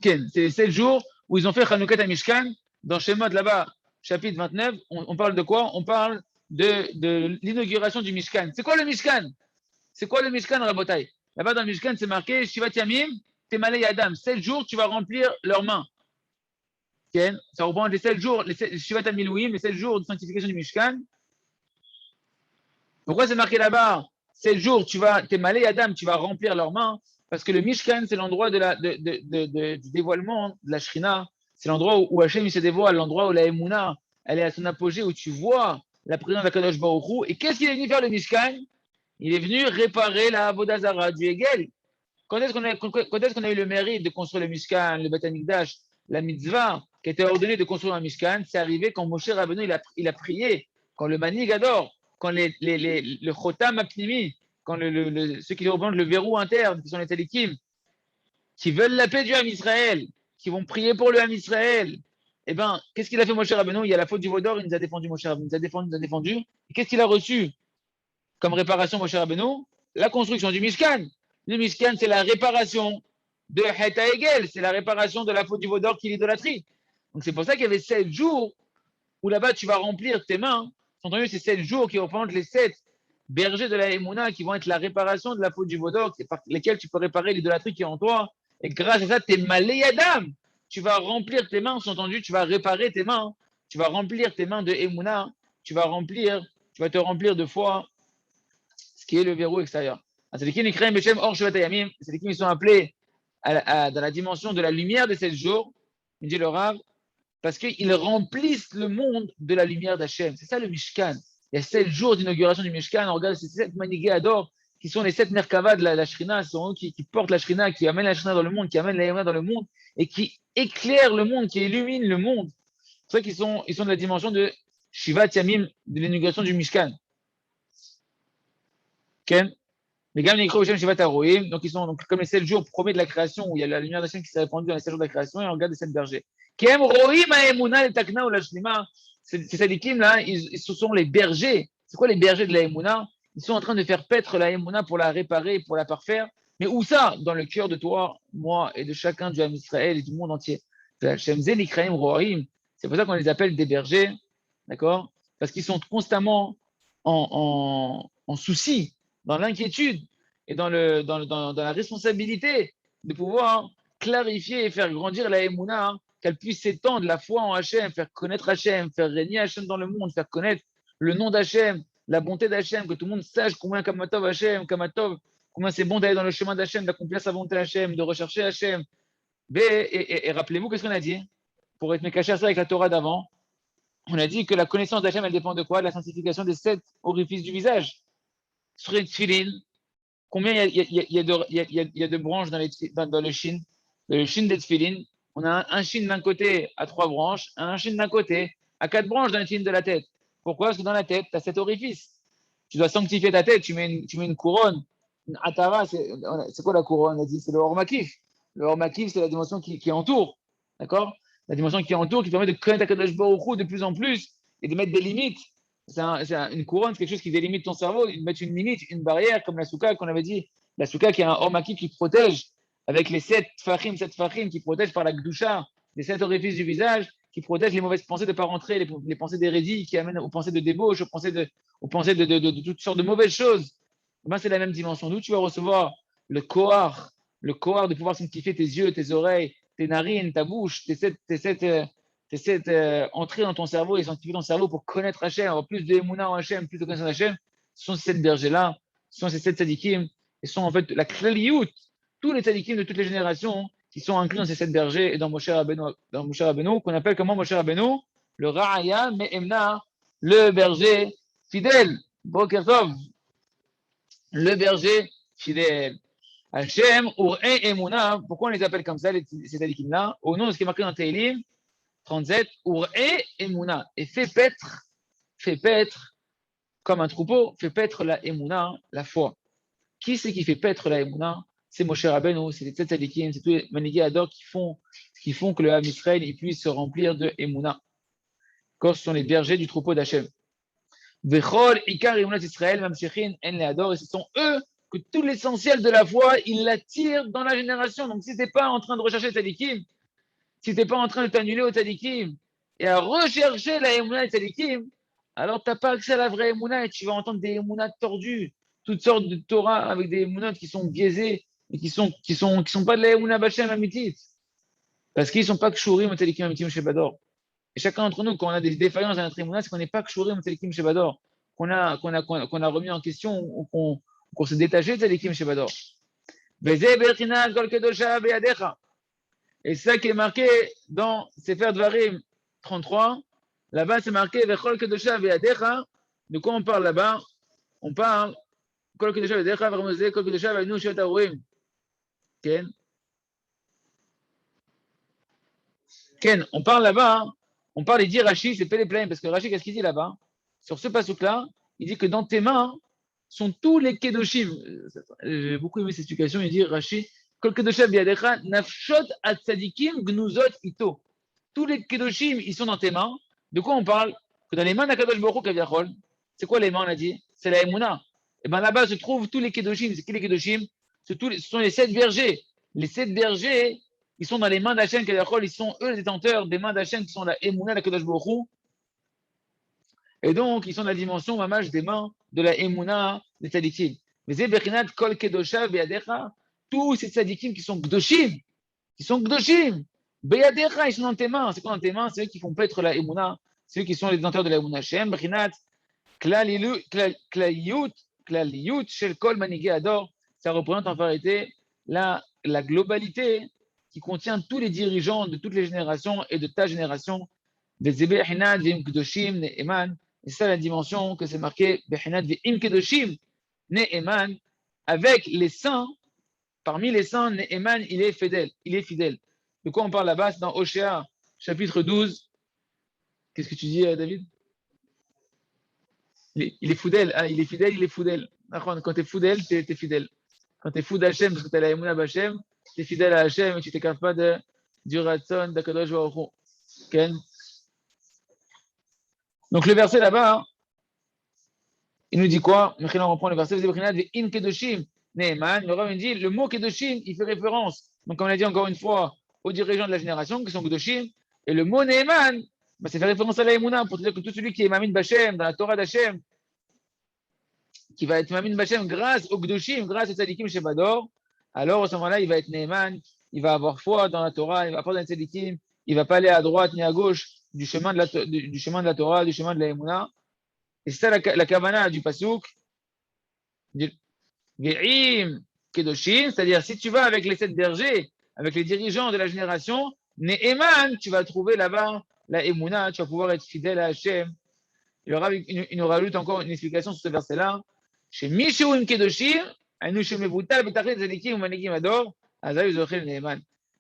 Ken, c'est les 7 jours où ils ont fait Chanoukat al-Mishkan. Dans Shemot, là-bas, chapitre 29, on parle de quoi? On parle de l'inauguration du Mishkan. C'est quoi le Mishkan? C'est quoi le Mishkan, Rabotai? Là-bas, dans le Mishkan, c'est marqué Shivat Yamim, Temale Yadam. 7 jours, tu vas remplir leurs mains. Ken, ça reprend les 7 jours, les Shivat Amilouim, les 7 jours de sanctification du Mishkan. Pourquoi c'est marqué là-bas? 7 jours, t'es malé Adam, tu vas remplir leurs mains, parce que le Mishkan, c'est l'endroit du dévoilement de la Shrina. C'est l'endroit où Hachem se dévoile, l'endroit où la Emouna, elle est à son apogée, où tu vois la présence d'Akadosh Baruch Hu. Et qu'est-ce qu'il est venu faire le Mishkan? Il est venu réparer la Avodazara du Hegel. Quand est-ce qu'on a eu le mérite de construire le Mishkan, le Beth Amikdash, la mitzvah qui était ordonnée de construire un Mishkan? C'est arrivé quand Moshe Rabbeinu il a prié, quand le Manig Ador, quand le Chotam Apnimi, quand ceux qui représentent le verrou interne, qui sont les Tzadikim, qui veulent la paix du Ham Israël, qui vont prier pour le Ham Israël, eh bien, qu'est-ce qu'il a fait Moshe Rabbeinu? Il y a la faute du Vaudor, il nous a défendu Moshe Rabbeinu, il nous a défendu. Et qu'est-ce qu'il a reçu comme réparation Moshe Rabbeinu? La construction du Mishkan. Le Mishkan, c'est la réparation de Heta Hegel, c'est la réparation de la faute du Vaudor qui est l'idolâtrie. Donc c'est pour ça qu'il y avait 7 jours où là-bas tu vas remplir tes mains. Entendu, c'est 7 jours qui représentent les 7 bergers de la Emouna qui vont être la réparation de la faute du Vaudor, par lesquels tu peux réparer l'idolâtrie qui est en toi. Et grâce à ça, t'es malé Adam. Tu vas remplir tes mains, entendu, tu vas réparer tes mains. Tu vas remplir tes mains de Emouna. Tu vas te remplir de foi, ce qui est le verrou extérieur. C'est qui ils sont appelés dans la dimension de la lumière de 7 jours, il dit le Rav, parce qu'ils remplissent le monde de la lumière d'Hachem. C'est ça le Mishkan. Il y a 7 jours d'inauguration du Mishkan. On regarde ces 7 manigés Ador, qui sont les 7 Merkava de la Shrina, ce sont eux qui portent la Shrina, qui amènent la Shrina dans le monde, qui amènent la Yéma dans le monde, et qui éclairent le monde, qui illuminent le monde. C'est pour ça qu'ils sont de la dimension de Shivat Yamim, de l'inauguration du Mishkan. Ken? Les gars, donc ils sont comme les 7 jours premiers de la création, où il y a la lumière d'Hachem qui s'est répandue dans les 7 jours de la création, et on regarde les 7 bergers. Ces sadikim là, ce sont les bergers. C'est quoi les bergers de la Emouna? Ils sont en train de faire paître la Emouna pour la réparer, pour la parfaire. Mais où ça? Dans le cœur de toi, moi et de chacun du Ham Israël et du monde entier. C'est pour ça qu'on les appelle des bergers, d'accord? parce qu'ils sont constamment en souci, dans l'inquiétude et dans la responsabilité de pouvoir clarifier et faire grandir la Emouna, hein, qu'elle puisse s'étendre la foi en Hachem, faire connaître Hachem, faire régner Hachem dans le monde, faire connaître le nom d'Hachem, la bonté d'Hachem, que tout le monde sache combien Kamatov Hachem, Kamatov, combien c'est bon d'aller dans le chemin d'Hachem, d'accomplir sa volonté Hachem, de rechercher Hachem. Et rappelez-vous, qu'est-ce qu'on a dit pour être mécaché ça avec la Torah d'avant? On a dit que la connaissance d'Hachem, elle dépend de quoi? De la sanctification des 7 orifices du visage. Sur une tefilin, combien il y a de branches dans le shin? Dans le shin des tefilin, on a un shin d'un côté à 3 branches, un shin d'un côté à 4 branches dans le shin de la tête. Pourquoi? Parce que dans la tête, tu as 7 orifices. Tu dois sanctifier ta tête, tu mets une couronne. Une atara, c'est quoi la couronne? On a dit, c'est le hormakif. Le hormakif, c'est la dimension qui entoure. D'accord? La dimension qui entoure, qui permet de connaître Akadosh Baruch Hu de plus en plus et de mettre des limites. Une couronne, c'est quelque chose qui délimite ton cerveau, de mettre une limite, une barrière, comme la souka qu'on avait dit. La souka qui est un hormakif qui protège avec les 7 fachim qui protègent par la gdusha, les 7 orifices du visage, qui protègent les mauvaises pensées de ne pas rentrer, les pensées d'hérésie qui amènent aux pensées de débauche, aux pensées de toutes sortes de mauvaises choses. Ben, c'est la même dimension. D'où tu vas recevoir le kohar de pouvoir sanctifier tes yeux, tes oreilles, tes narines, ta bouche, tes sept entrées dans ton cerveau et sanctifier ton cerveau pour connaître Hachem, avoir plus de Emouna en Hachem, plus de connaissance d'Hachem. Ce sont ces 7 bergers-là, ce sont ces 7 tzadikim, et sont en fait la klaliyout, tous les tzadikim de toutes les générations qui sont inclus dans ces 7 bergers et dans Moshe Rabbeinu, qu'on appelle comment Moshe Rabbeinu? Le Ra'aya Me'emna, le berger fidèle. Boker Tov, le berger fidèle. Hachem, Ur'e Emouna, pourquoi on les appelle comme ça, ces tzadikim-là? Au nom de ce qui est marqué dans Tehillim 37, Ur'e Emouna, et fait paître, comme un troupeau, fait paître la Emouna, la foi. Qui c'est qui fait paître la Emouna? C'est Moshe Rabbeinu, c'est les tzadikim, c'est tous les manigés ador qui font que le Ham Israël puisse se remplir de Emouna. Ce sont les bergers du troupeau d'Hachem. Vechol, Ikar, Emunat Israël, Mamshechin, En Leador, et ce sont eux que tout l'essentiel de la foi, ils l'attirent dans la génération. Donc si tu n'es pas en train de rechercher tzadikim, si tu n'es pas en train de t'annuler au tzadikim et à rechercher la Emouna et tzadikim, alors tu n'as pas accès à la vraie Emouna et tu vas entendre des Emounat tordues, toutes sortes de Torah avec des Emounat qui sont biaisés et qui sont pas de la Emouna Bachem Amitit. Parce qu'ils ne sont pas kshurim au tzadikim Amitim Shebador. Et chacun d'entre nous, quand on a des défaillances dans notre Emouna, c'est qu'on n'est pas kshurim au tzadikim Shebador, qu'on a remis en question ou qu'on s'est détaché de tzadikim Shebador. Et c'est ça qui est marqué dans Sefer Dvarim 33. Là-bas, c'est marqué Vechol Kedosha Ve'adecha. De quoi on parle là-bas? On parle Kol Kedosha Ve'adecha, Vermosé, Kol Kedosha Ve'anu Shet Aourim. Ken? Ken, on parle là-bas, on parle, il dit Rashi, c'est Péléplaim, parce que Rashi, qu'est-ce qu'il dit là-bas? Sur ce pasouk-là, il dit que dans tes mains sont tous les Kedoshim. J'ai beaucoup aimé cette explication, il dit Rashi, Kol Kedosha Ve'adecha, Nafshot Atzadikim Gnuzot Ito. Tous les Kedoshim, ils sont dans tes mains. De quoi on parle? Que dans les mains d'Akadosh Baruch Hu Kaviachol, c'est quoi les mains, on a dit? C'est la Emouna. Et bien là-bas se trouvent tous les Kedoshim. C'est qui les Kedoshim? Ce sont les 7 bergers. Les 7 bergers, ils sont dans les mains d'Hachem Kaviachol. Ils sont eux les détenteurs des mains d'Hachem qui sont la Emouna d'Akadosh Baruch Hu. Et donc, ils sont dans la dimension mamage des mains de la Emouna des tzadikim. Mais Zebechinat Kol Kedosha Ve'adecha, tous ces tzadikim qui sont Gdoshim, Beyadecha, ils sont dans tes mains. C'est quoi dans tes mains? C'est eux qui font paître la Emouna. C'est eux qui sont les détenteurs de la Emouna. Shem, Bechinat, Klaliyut, Shel Kol Manigé Ador. Ça représente en vérité la globalité qui contient tous les dirigeants de toutes les générations et de ta génération. Bechinat, Vim Kedoshim, Ne'eman. Et c'est ça la dimension que c'est marqué. Bechinat, Vim Kedoshim, Ne'eman. Avec les saints, parmi les saints, Ne'eman, il est fidèle. De quoi on parle là-bas? C'est dans Oshéa, chapitre 12. Qu'est-ce que tu dis, David? Il est fidèle. Ah, il est fidèle. Quand tu es fidèle, tu es fidèle. Quand tu es fou d'Hachem, parce que tu as la Emouna B'Hachem, tu es fidèle à Hachem et tu ne t'écartes pas du Ratson d'Akadosh Baruch Hu. Okay? Donc le verset là-bas, il nous dit quoi? On reprend le verset. Le Rav dit, le mot Kedoshim, il fait référence. Donc, comme on l'a dit encore une fois, aux dirigeants de la génération qui sont Kedoshim. Et le mot Ne'eman, bah, c'est faire référence à la Emouna pour te dire que tout celui qui est Mamin Bachem, dans la Torah d'Hachem, qui va être Mamin Bachem grâce au Gdoshim, grâce au Tzadikim Shebador, alors à ce moment-là, il va être Neeman, il va avoir foi dans la Torah, il va pas dans les Tzadikim, il va pas aller à droite ni à gauche du chemin de la Torah, du chemin de la Emouna. Et c'est ça la kavana du Pasuk, Ve'im Kedoshim, c'est-à-dire si tu vas avec les 7 bergers, avec les dirigeants de la génération, Neeman, tu vas trouver là-bas la Emouna, tu vas pouvoir être fidèle à Hachem. Il nous rajoute encore une explication sur ce verset-là. Chez Mishuim Kedoshim,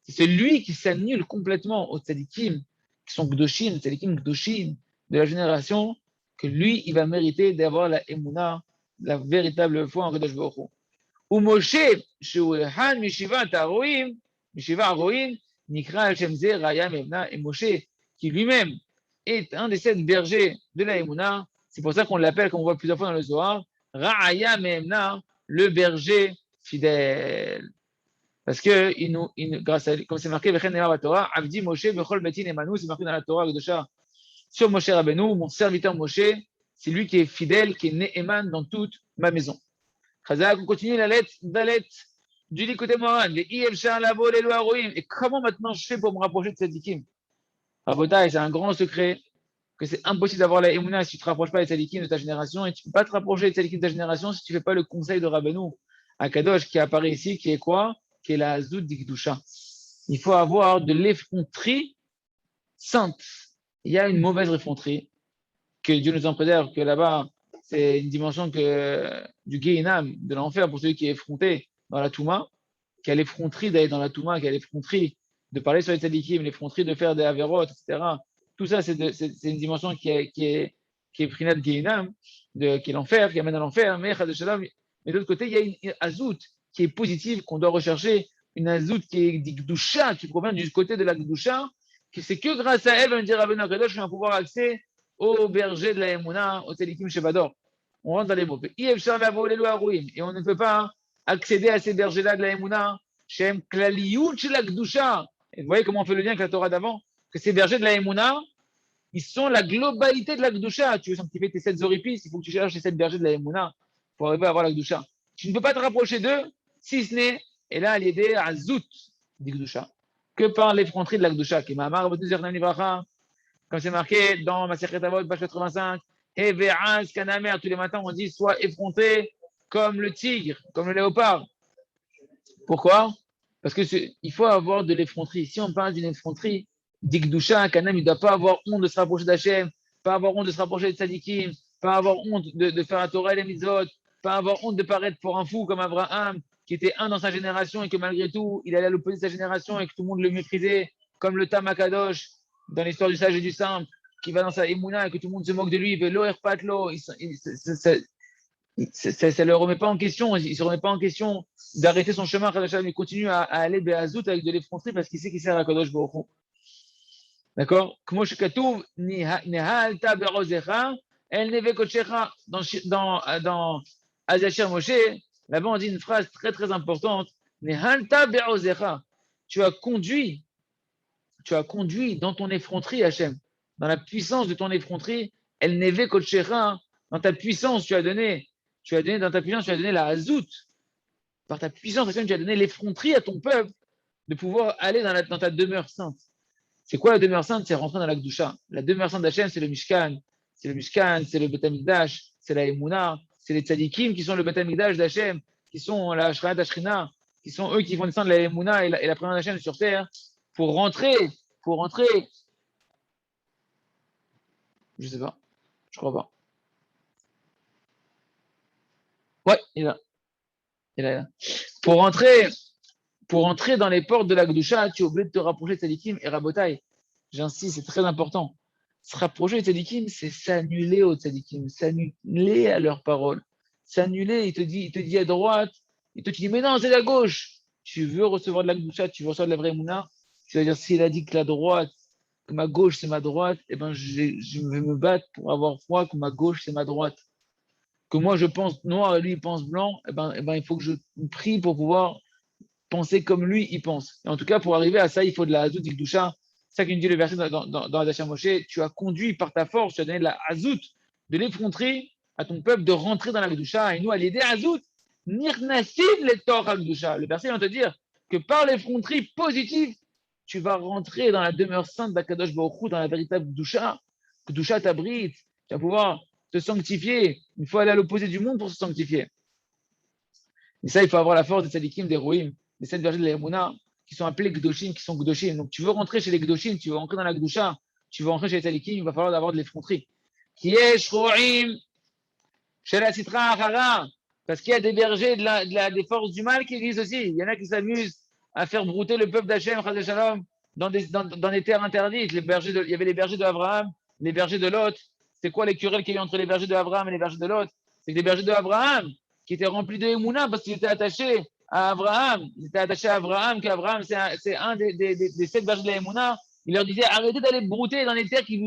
c'est celui qui s'annule complètement aux tzadikim, qui sont Gdoshim, tzadikim Gdoshim de la génération, que lui, il va mériter d'avoir la Emouna, la véritable foi en Kadosh Baruch Hu. Ou Moshe, Shuhan Mishiva Taroim, Mishiva Aroim, Nikra Al-Shemze, Raya Mevna, et Moshe, qui lui-même est un des 7 bergers de la Emouna. C'est pour ça qu'on l'appelle, comme on voit plusieurs fois dans le Zohar, Ra'aya Mehemna, le berger fidèle. Parce que, grâce à, comme c'est marqué, Torah, Avdi Moshe, Bechol Betin Emanu, c'est marqué dans la Torah, sur Moshe Rabbeinu, mon serviteur Moshe, c'est lui qui est fidèle, qui est Ne'eman dans toute ma maison. Chazak, on continue la lettre Dalet du Likutei Moharan, et comment maintenant je fais pour me rapprocher de Tzadikim? Rabotai, c'est un grand secret que c'est impossible d'avoir la Emouna si tu ne te rapproches pas des tzadikim de ta génération, et tu ne peux pas te rapprocher des tzadikim de ta génération si tu ne fais pas le conseil de Rabbeinu Akadosh qui apparaît ici, qui est quoi? Qui est la Hazout d'Ikdusha. Il faut avoir de l'effronterie sainte. Il y a une mauvaise effronterie, que Dieu nous en préserve, que là-bas, c'est une dimension du Gehinam, de l'enfer pour celui qui est effronté dans la Touma, qui a l'effronterie d'aller dans la Touma, qui a l'effronterie de parler sur les tzadikim, l'effronterie de faire des averot, etc. Tout ça, c'est une dimension qui est prinat Gehinam, qui est l'enfer, qui amène à l'enfer. Mais de l'autre côté, il y a une azout qui est positive, qu'on doit rechercher, une azout qui est d'Ikdusha, qui provient du côté de la Gdusha, que c'est que grâce à elle, on dit Rabbeinu Akadosh, je vais pouvoir accéder au berger de la Emouna, au Tzadikim Shebador. On rentre dans les mots. Et on ne peut pas accéder à ces bergers-là de la Emouna, Shem Klaliyut Shel Gdusha. Et vous voyez comment on fait le lien avec la Torah d'avant? Que ces bergers de la Emouna, ils sont la globalité de la Gdusha. Tu veux sanctifier tes 7 orifices, il faut que tu cherches les 7 bergers de la Emouna pour arriver à avoir la Gdusha. Tu ne peux pas te rapprocher d'eux, si ce n'est, et là, l'idée à Zout du Gdusha, que par l'effronterie de la Gdusha, qui m'a marre, comme c'est marqué dans ma Masechet Avot, page 85, et Ve'az Kanamer, tous les matins, on dit sois effronté comme le tigre, comme le léopard. Pourquoi? Parce qu'il faut avoir de l'effronterie. Si on parle d'une effronterie, Dikdusha, un Kanam, il ne doit pas avoir honte de se rapprocher d'Hachem, pas avoir honte de se rapprocher de Tzadikim, pas avoir honte de faire la Torah et les mitzvot, pas avoir honte de paraître pour un fou comme Abraham, qui était un dans sa génération et que malgré tout, il allait à l'opposé de sa génération et que tout le monde le méprisait, comme le Tam Akadosh, dans l'histoire du sage et du simple, qui va dans sa Emouna et que tout le monde se moque de lui, il veut l'Oher Patlo, ça ne le remet pas en question, il ne se remet pas en question d'arrêter son chemin, il continue à aller Be'azout avec de l'effronterie parce qu'il sait qu'il sert à Kadosh Baruch Hu. D'accord? Kmo shekatuv nehalta be'rozecha el neve kochecha. Dans Azachir Moshe, là-bas on dit une phrase très très importante. Nehalta be'rozecha. Tu as conduit dans ton effronterie, Hachem, dans la puissance de ton effronterie, el neve kochecha. Dans ta puissance, tu as donné la hazout. Par ta puissance, Hachem, tu as donné l'effronterie à ton peuple de pouvoir aller dans ta demeure sainte. C'est quoi la demeure sainte? C'est rentrer dans la Gdusha. La demeure sainte d'Hachem, c'est le Mishkan. C'est le Beth Amikdash, c'est la Emouna, c'est les Tzadikim qui sont le Beth Amikdash d'Hachem, qui sont la Shraat Ashrina, qui sont eux qui font descendre la Emouna et la présence d'Hachem sur terre pour rentrer. Je sais pas. Je crois pas. Ouais, il est là. Il est là. Pour entrer dans les portes de la Gdusha, tu es obligé de te rapprocher de Tzadikim et Rabotai. J'insiste, c'est très important. Se rapprocher des Tzadikim, c'est s'annuler aux Tzadikim, s'annuler à leurs paroles. S'annuler, il te dit à droite, il te dit, mais non, c'est à gauche. Tu veux recevoir de la Gdusha, tu veux recevoir de la vraie Mouna, tu vas dire, s'il a dit que la droite, que ma gauche c'est ma droite, eh ben je vais me battre pour avoir foi que ma gauche c'est ma droite. Que moi je pense noir et lui il pense blanc, eh ben il faut que je prie pour pouvoir penser comme lui il pense. Et en tout cas, pour arriver à ça, il faut de la Hazout Ikdusha. C'est ça qu'il dit le verset dans Hadasha Moshe, tu as conduit par ta force, tu as donné de la hazout, de l'effronterie à ton peuple de rentrer dans la Kedusha. Et nous, à l'aider hazout, nirnasim les torts à Kedusha. Le verset vient te dire que par l'effronterie positive, tu vas rentrer dans la demeure sainte d'Akadosh Baruch Hu, dans la véritable Kedusha. Kedusha t'abrite, tu vas pouvoir te sanctifier. Il faut aller à l'opposé du monde pour se sanctifier. Et ça, il faut avoir la force des tzadikim, des roïm, des 7 bergers de l'Emouna, qui sont appelés Gdoshim, qui sont Gdoshim. Donc, tu veux rentrer chez les Gdoshim, tu veux rentrer dans la Gdusha, tu veux rentrer chez les tzadikim, il va falloir avoir de l'effronterie. Qui est Shroim, chez la Sitra Achara, parce qu'il y a des bergers des forces du mal qui existent aussi. Il y en a qui s'amusent à faire brouter le peuple d'Hachem, Shalom, dans des terres interdites. Il y avait les bergers d'Abraham, les bergers de Lot. C'est quoi les querelles qu'il y a eu entre les bergers d'Abraham et les bergers de Lot? C'est que les bergers d'Abraham, qui étaient remplis de Emouna parce qu'ils étaient attachés à Abraham, qu'Abraham, c'est un des 7 bergers de la Emouna. Il leur disait arrêtez d'aller brouter dans les terres qui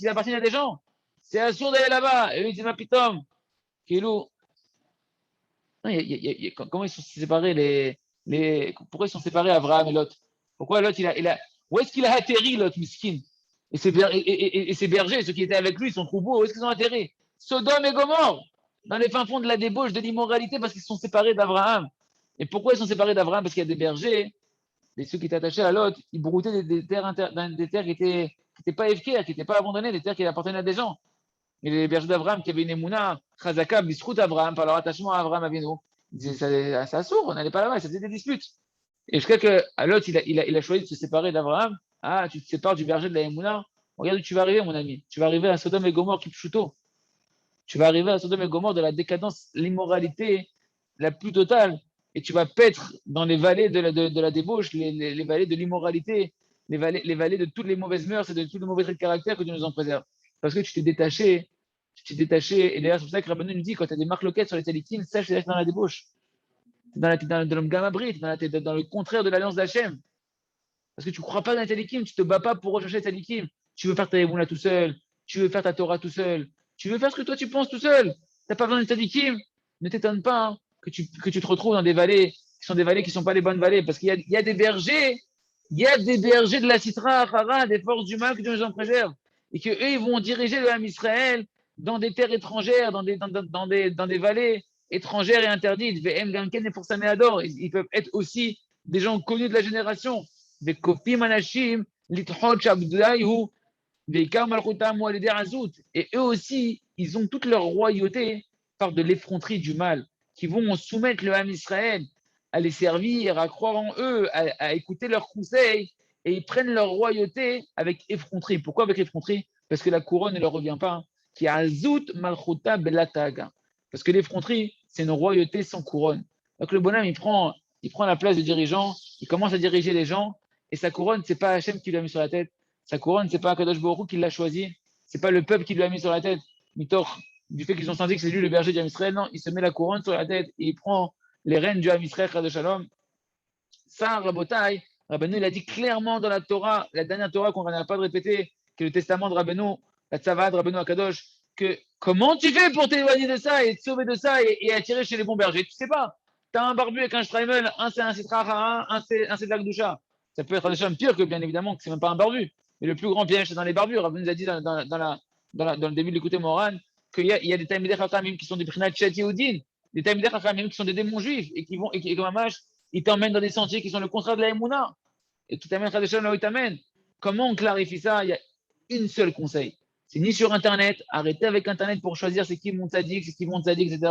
appartiennent à des gens. C'est assourd d'aller là-bas. Et eux, ils disaient, ma pitom, Kilou. Comment ils sont séparés pourquoi ils sont séparés Abraham et Lot? Pourquoi Lot, où est-ce qu'il a atterri, Lot, miskin? Et ses bergers, ceux qui étaient avec lui, son troupeau, où est-ce qu'ils ont atterri? Sodome et Gomorre, dans les fins fonds de la débauche, de l'immoralité, parce qu'ils sont séparés d'Abraham. Et pourquoi ils sont séparés d'Abraham? Parce qu'il y a des bergers, et ceux qui étaient attachés à Lot, ils broutaient des terres qui n'étaient pas efficaces, qui n'étaient pas abandonnées, des terres qui appartenaient à des gens. Et les bergers d'Abraham qui avaient une émouna, Chazaka, Bisrout Abraham, par leur attachement à Abraham Avinu, ils disaient ça s'ouvre, on n'allait pas là-bas, ça faisait des disputes. Et jusqu'à que Lot, il a choisi de se séparer d'Abraham. Ah, tu te sépares du berger de la émouna. Regarde où tu vas arriver, mon ami. Tu vas arriver à Sodome et Gomorre Kipchuto. Tu vas arriver à Sodome et Gomorre de la décadence, l'immoralité la plus totale. Et tu vas paître dans les vallées de la débauche, les vallées de l'immoralité, les vallées de toutes les mauvaises mœurs et de tous les mauvais traits de caractère que Dieu nous en préserve. Parce que tu t'es détaché. Et d'ailleurs, c'est pour ça que Rabbanou nous dit, quand tu as des marques loquettes sur les talikim, sache que tu es dans la débauche. Tu es dans le gamabrit, dans le contraire de l'alliance d'Hachem. Parce que tu ne crois pas dans les talikim, tu ne te bats pas pour rechercher les talikim. Tu veux faire ta Ebouna tout seul, tu veux faire ta Torah tout seul, tu veux faire ce que toi tu penses tout seul. Tu n'as pas besoin des talikim. Ne t'étonne pas hein, que tu te retrouves dans des vallées qui sont des vallées qui ne sont pas les bonnes vallées. Parce qu'il y a des bergers, de la Sitra Achara, des forces du mal que Dieu nous en préserve. Et qu'eux, ils vont diriger le Ham Israël dans des terres étrangères, dans des vallées étrangères et interdites. VM Ganken et pour Saméador, ils peuvent être aussi des gens connus de la génération. Des Kofim Anashim, Lithot Shabdaihu, des Malchutam ou Azout. Et eux aussi, ils ont toute leur royauté par de l'effronterie du mal, qui vont soumettre le Ham Israël à les servir, à croire en eux, à écouter leurs conseils, et ils prennent leur royauté avec effronterie. Pourquoi avec effronterie? Parce que la couronne ne leur revient pas. Qui a Azout Malchuta Belataga. Parce que l'effronterie, c'est une royauté sans couronne. Donc le bonhomme, il prend la place de dirigeant, il commence à diriger les gens, et sa couronne, c'est pas Hachem qui lui a mis sur la tête. Sa couronne, c'est pas Kadosh Baruch Hu qui l'a choisi. C'est pas le peuple qui lui a mis sur la tête. Mitor, du fait qu'ils ont senti que c'est lui le berger d'Israël, non, il se met la couronne sur la tête et il prend les rênes du Ham Israël de Shalom. Ça, Rabotai, Rabbeinu, il a dit clairement dans la Torah, la dernière Torah qu'on n'a pas de répéter, qui est le testament de Rabbeinu, la Tzava de Rabbeinu Akadosh, que comment tu fais pour t'éloigner de ça et te sauver de ça et attirer chez les bons bergers? Tu sais pas. Tu as un barbu avec un Streimel, un c'est un Sitra, un c'est de la Gdusha. Ça peut être déjà pire que, bien évidemment, que c'est même pas un barbu. Mais le plus grand piège, c'est dans les barbus. Rabbeinu nous a dit dans le début de l'écouter Moran qu'il y a des Talmidei Chachamim qui sont des Prinat Chet Yehoudin, des Talmidei Chachamim qui sont des démons juifs et qui comme un ils t'emmènent dans des sentiers qui sont le contraire de la Emouna. Et qui t'amènent là où ils t'amènent. Comment on clarifie ça? Il y a une seule conseil. C'est ni sur Internet, arrêtez avec Internet pour choisir c'est qui mon tzaddik, c'est qui mon tzaddik, etc.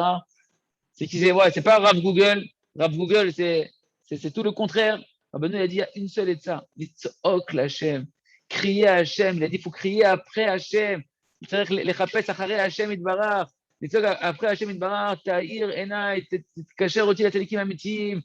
C'est pas Rav Google. Rav Google, c'est tout le contraire. Rabbeinu, il a dit, il y a une seule et de ça. Litzok l'Hachem. Crier à Hachem. Il a dit, il faut crier après Hachem. C'est-à-dire que les chapes achare Hachem itbarach. Litzok après Hachem itbarach, ta'ir, enai, kacher oti la tzadikim amitim,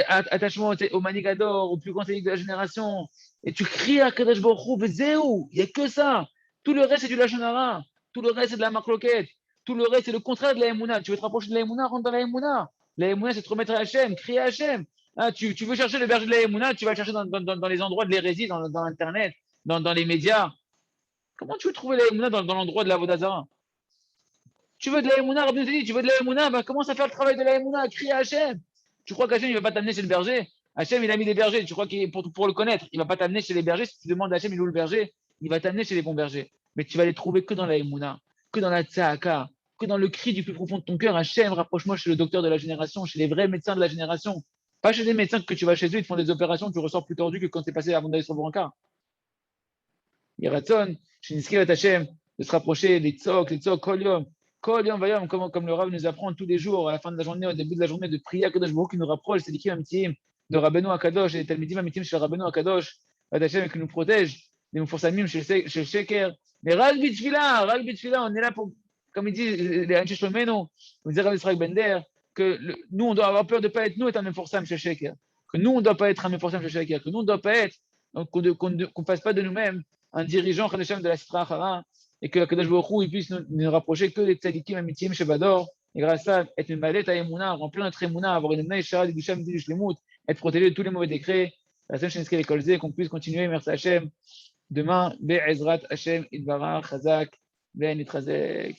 attachement au manigador, au plus grand tzaddik de la génération. Et tu cries à Kadosh Baruch Hu, vezéou. Il n'y a que ça. Tout le reste, c'est du Lashon Hara. Tout le reste, c'est de la marloquette. Tout le reste, c'est le contraire de la Emouna. Tu veux te rapprocher de la Emouna, rentre dans la Emouna. La Emouna, c'est te remettre à Hachem, crier à Hachem. Ah, tu veux chercher le berger de la Emouna, tu vas le chercher dans les endroits de l'hérésie, dans Internet, dans les médias. Comment tu veux trouver la Emouna dans l'endroit de la Vodazara? Tu veux de la Emouna, Rabbi dit, tu veux de la Emouna, bah, commence à faire le travail de la Emouna, crier à Hachem. Tu crois qu'Hachem, il ne va pas t'amener chez le berger? Hachem, il a mis des bergers. Tu crois qu'il pour le connaître, il ne va pas t'amener chez les bergers. Si tu demandes à Hachem, il est où le berger, il va t'amener chez les bons bergers. Mais tu vas les trouver que dans la Emouna, que dans la Tzahaka, que dans le cri du plus profond de ton cœur. Hachem, rapproche-moi chez le docteur de la génération, chez les vrais médecins de la génération. Pas chez des médecins que tu vas chez eux, ils te font des opérations, tu ressors plus tordu que quand tu es passé avant d'aller sur le brancard. Yeratzon, chez Niskirat Hachem, de se rapprocher des tzok, kol yom vayom, comme le Rav nous apprend tous les jours, à la fin de la journée, au début de la journée, de prier à Kadosh Baruch qui nous rapproche, c'est l'équipe amitim de Rabbeinu Akadosh, et Talmidim amitim chez Rabbeinu Akadosh, Hachem qui nous protège, des Moufossamim chez le Sheker. Mais Ral Bitfila, on est là pour, comme il dit, les Anche Shlomeno, nous dit Rav Israël Bender, que nous, on doit avoir peur de ne pas être nous, être un Meforsam chez Sheker. Que nous, on ne doit pas être un Meforsam chez Sheker. Que nous, on ne doit pas être, qu'on ne fasse pas de nous-mêmes un dirigeant de la Sitra Achara, et que Kadosh Baruch Hu, il puisse nous rapprocher que des tzadikim amitim chez Bador, et grâce à ça, être une malette à Emouna, remplir notre Emouna, avoir une Emna Shara, du Dusham, du Shlemut, être protégé de tous les mauvais décrets, la Hashem Shenske les Kolze, qu'on puisse continuer, merci Hashem, demain, Be'ezrat Hashem, Idbarach, Chazak, Ben Itrazek.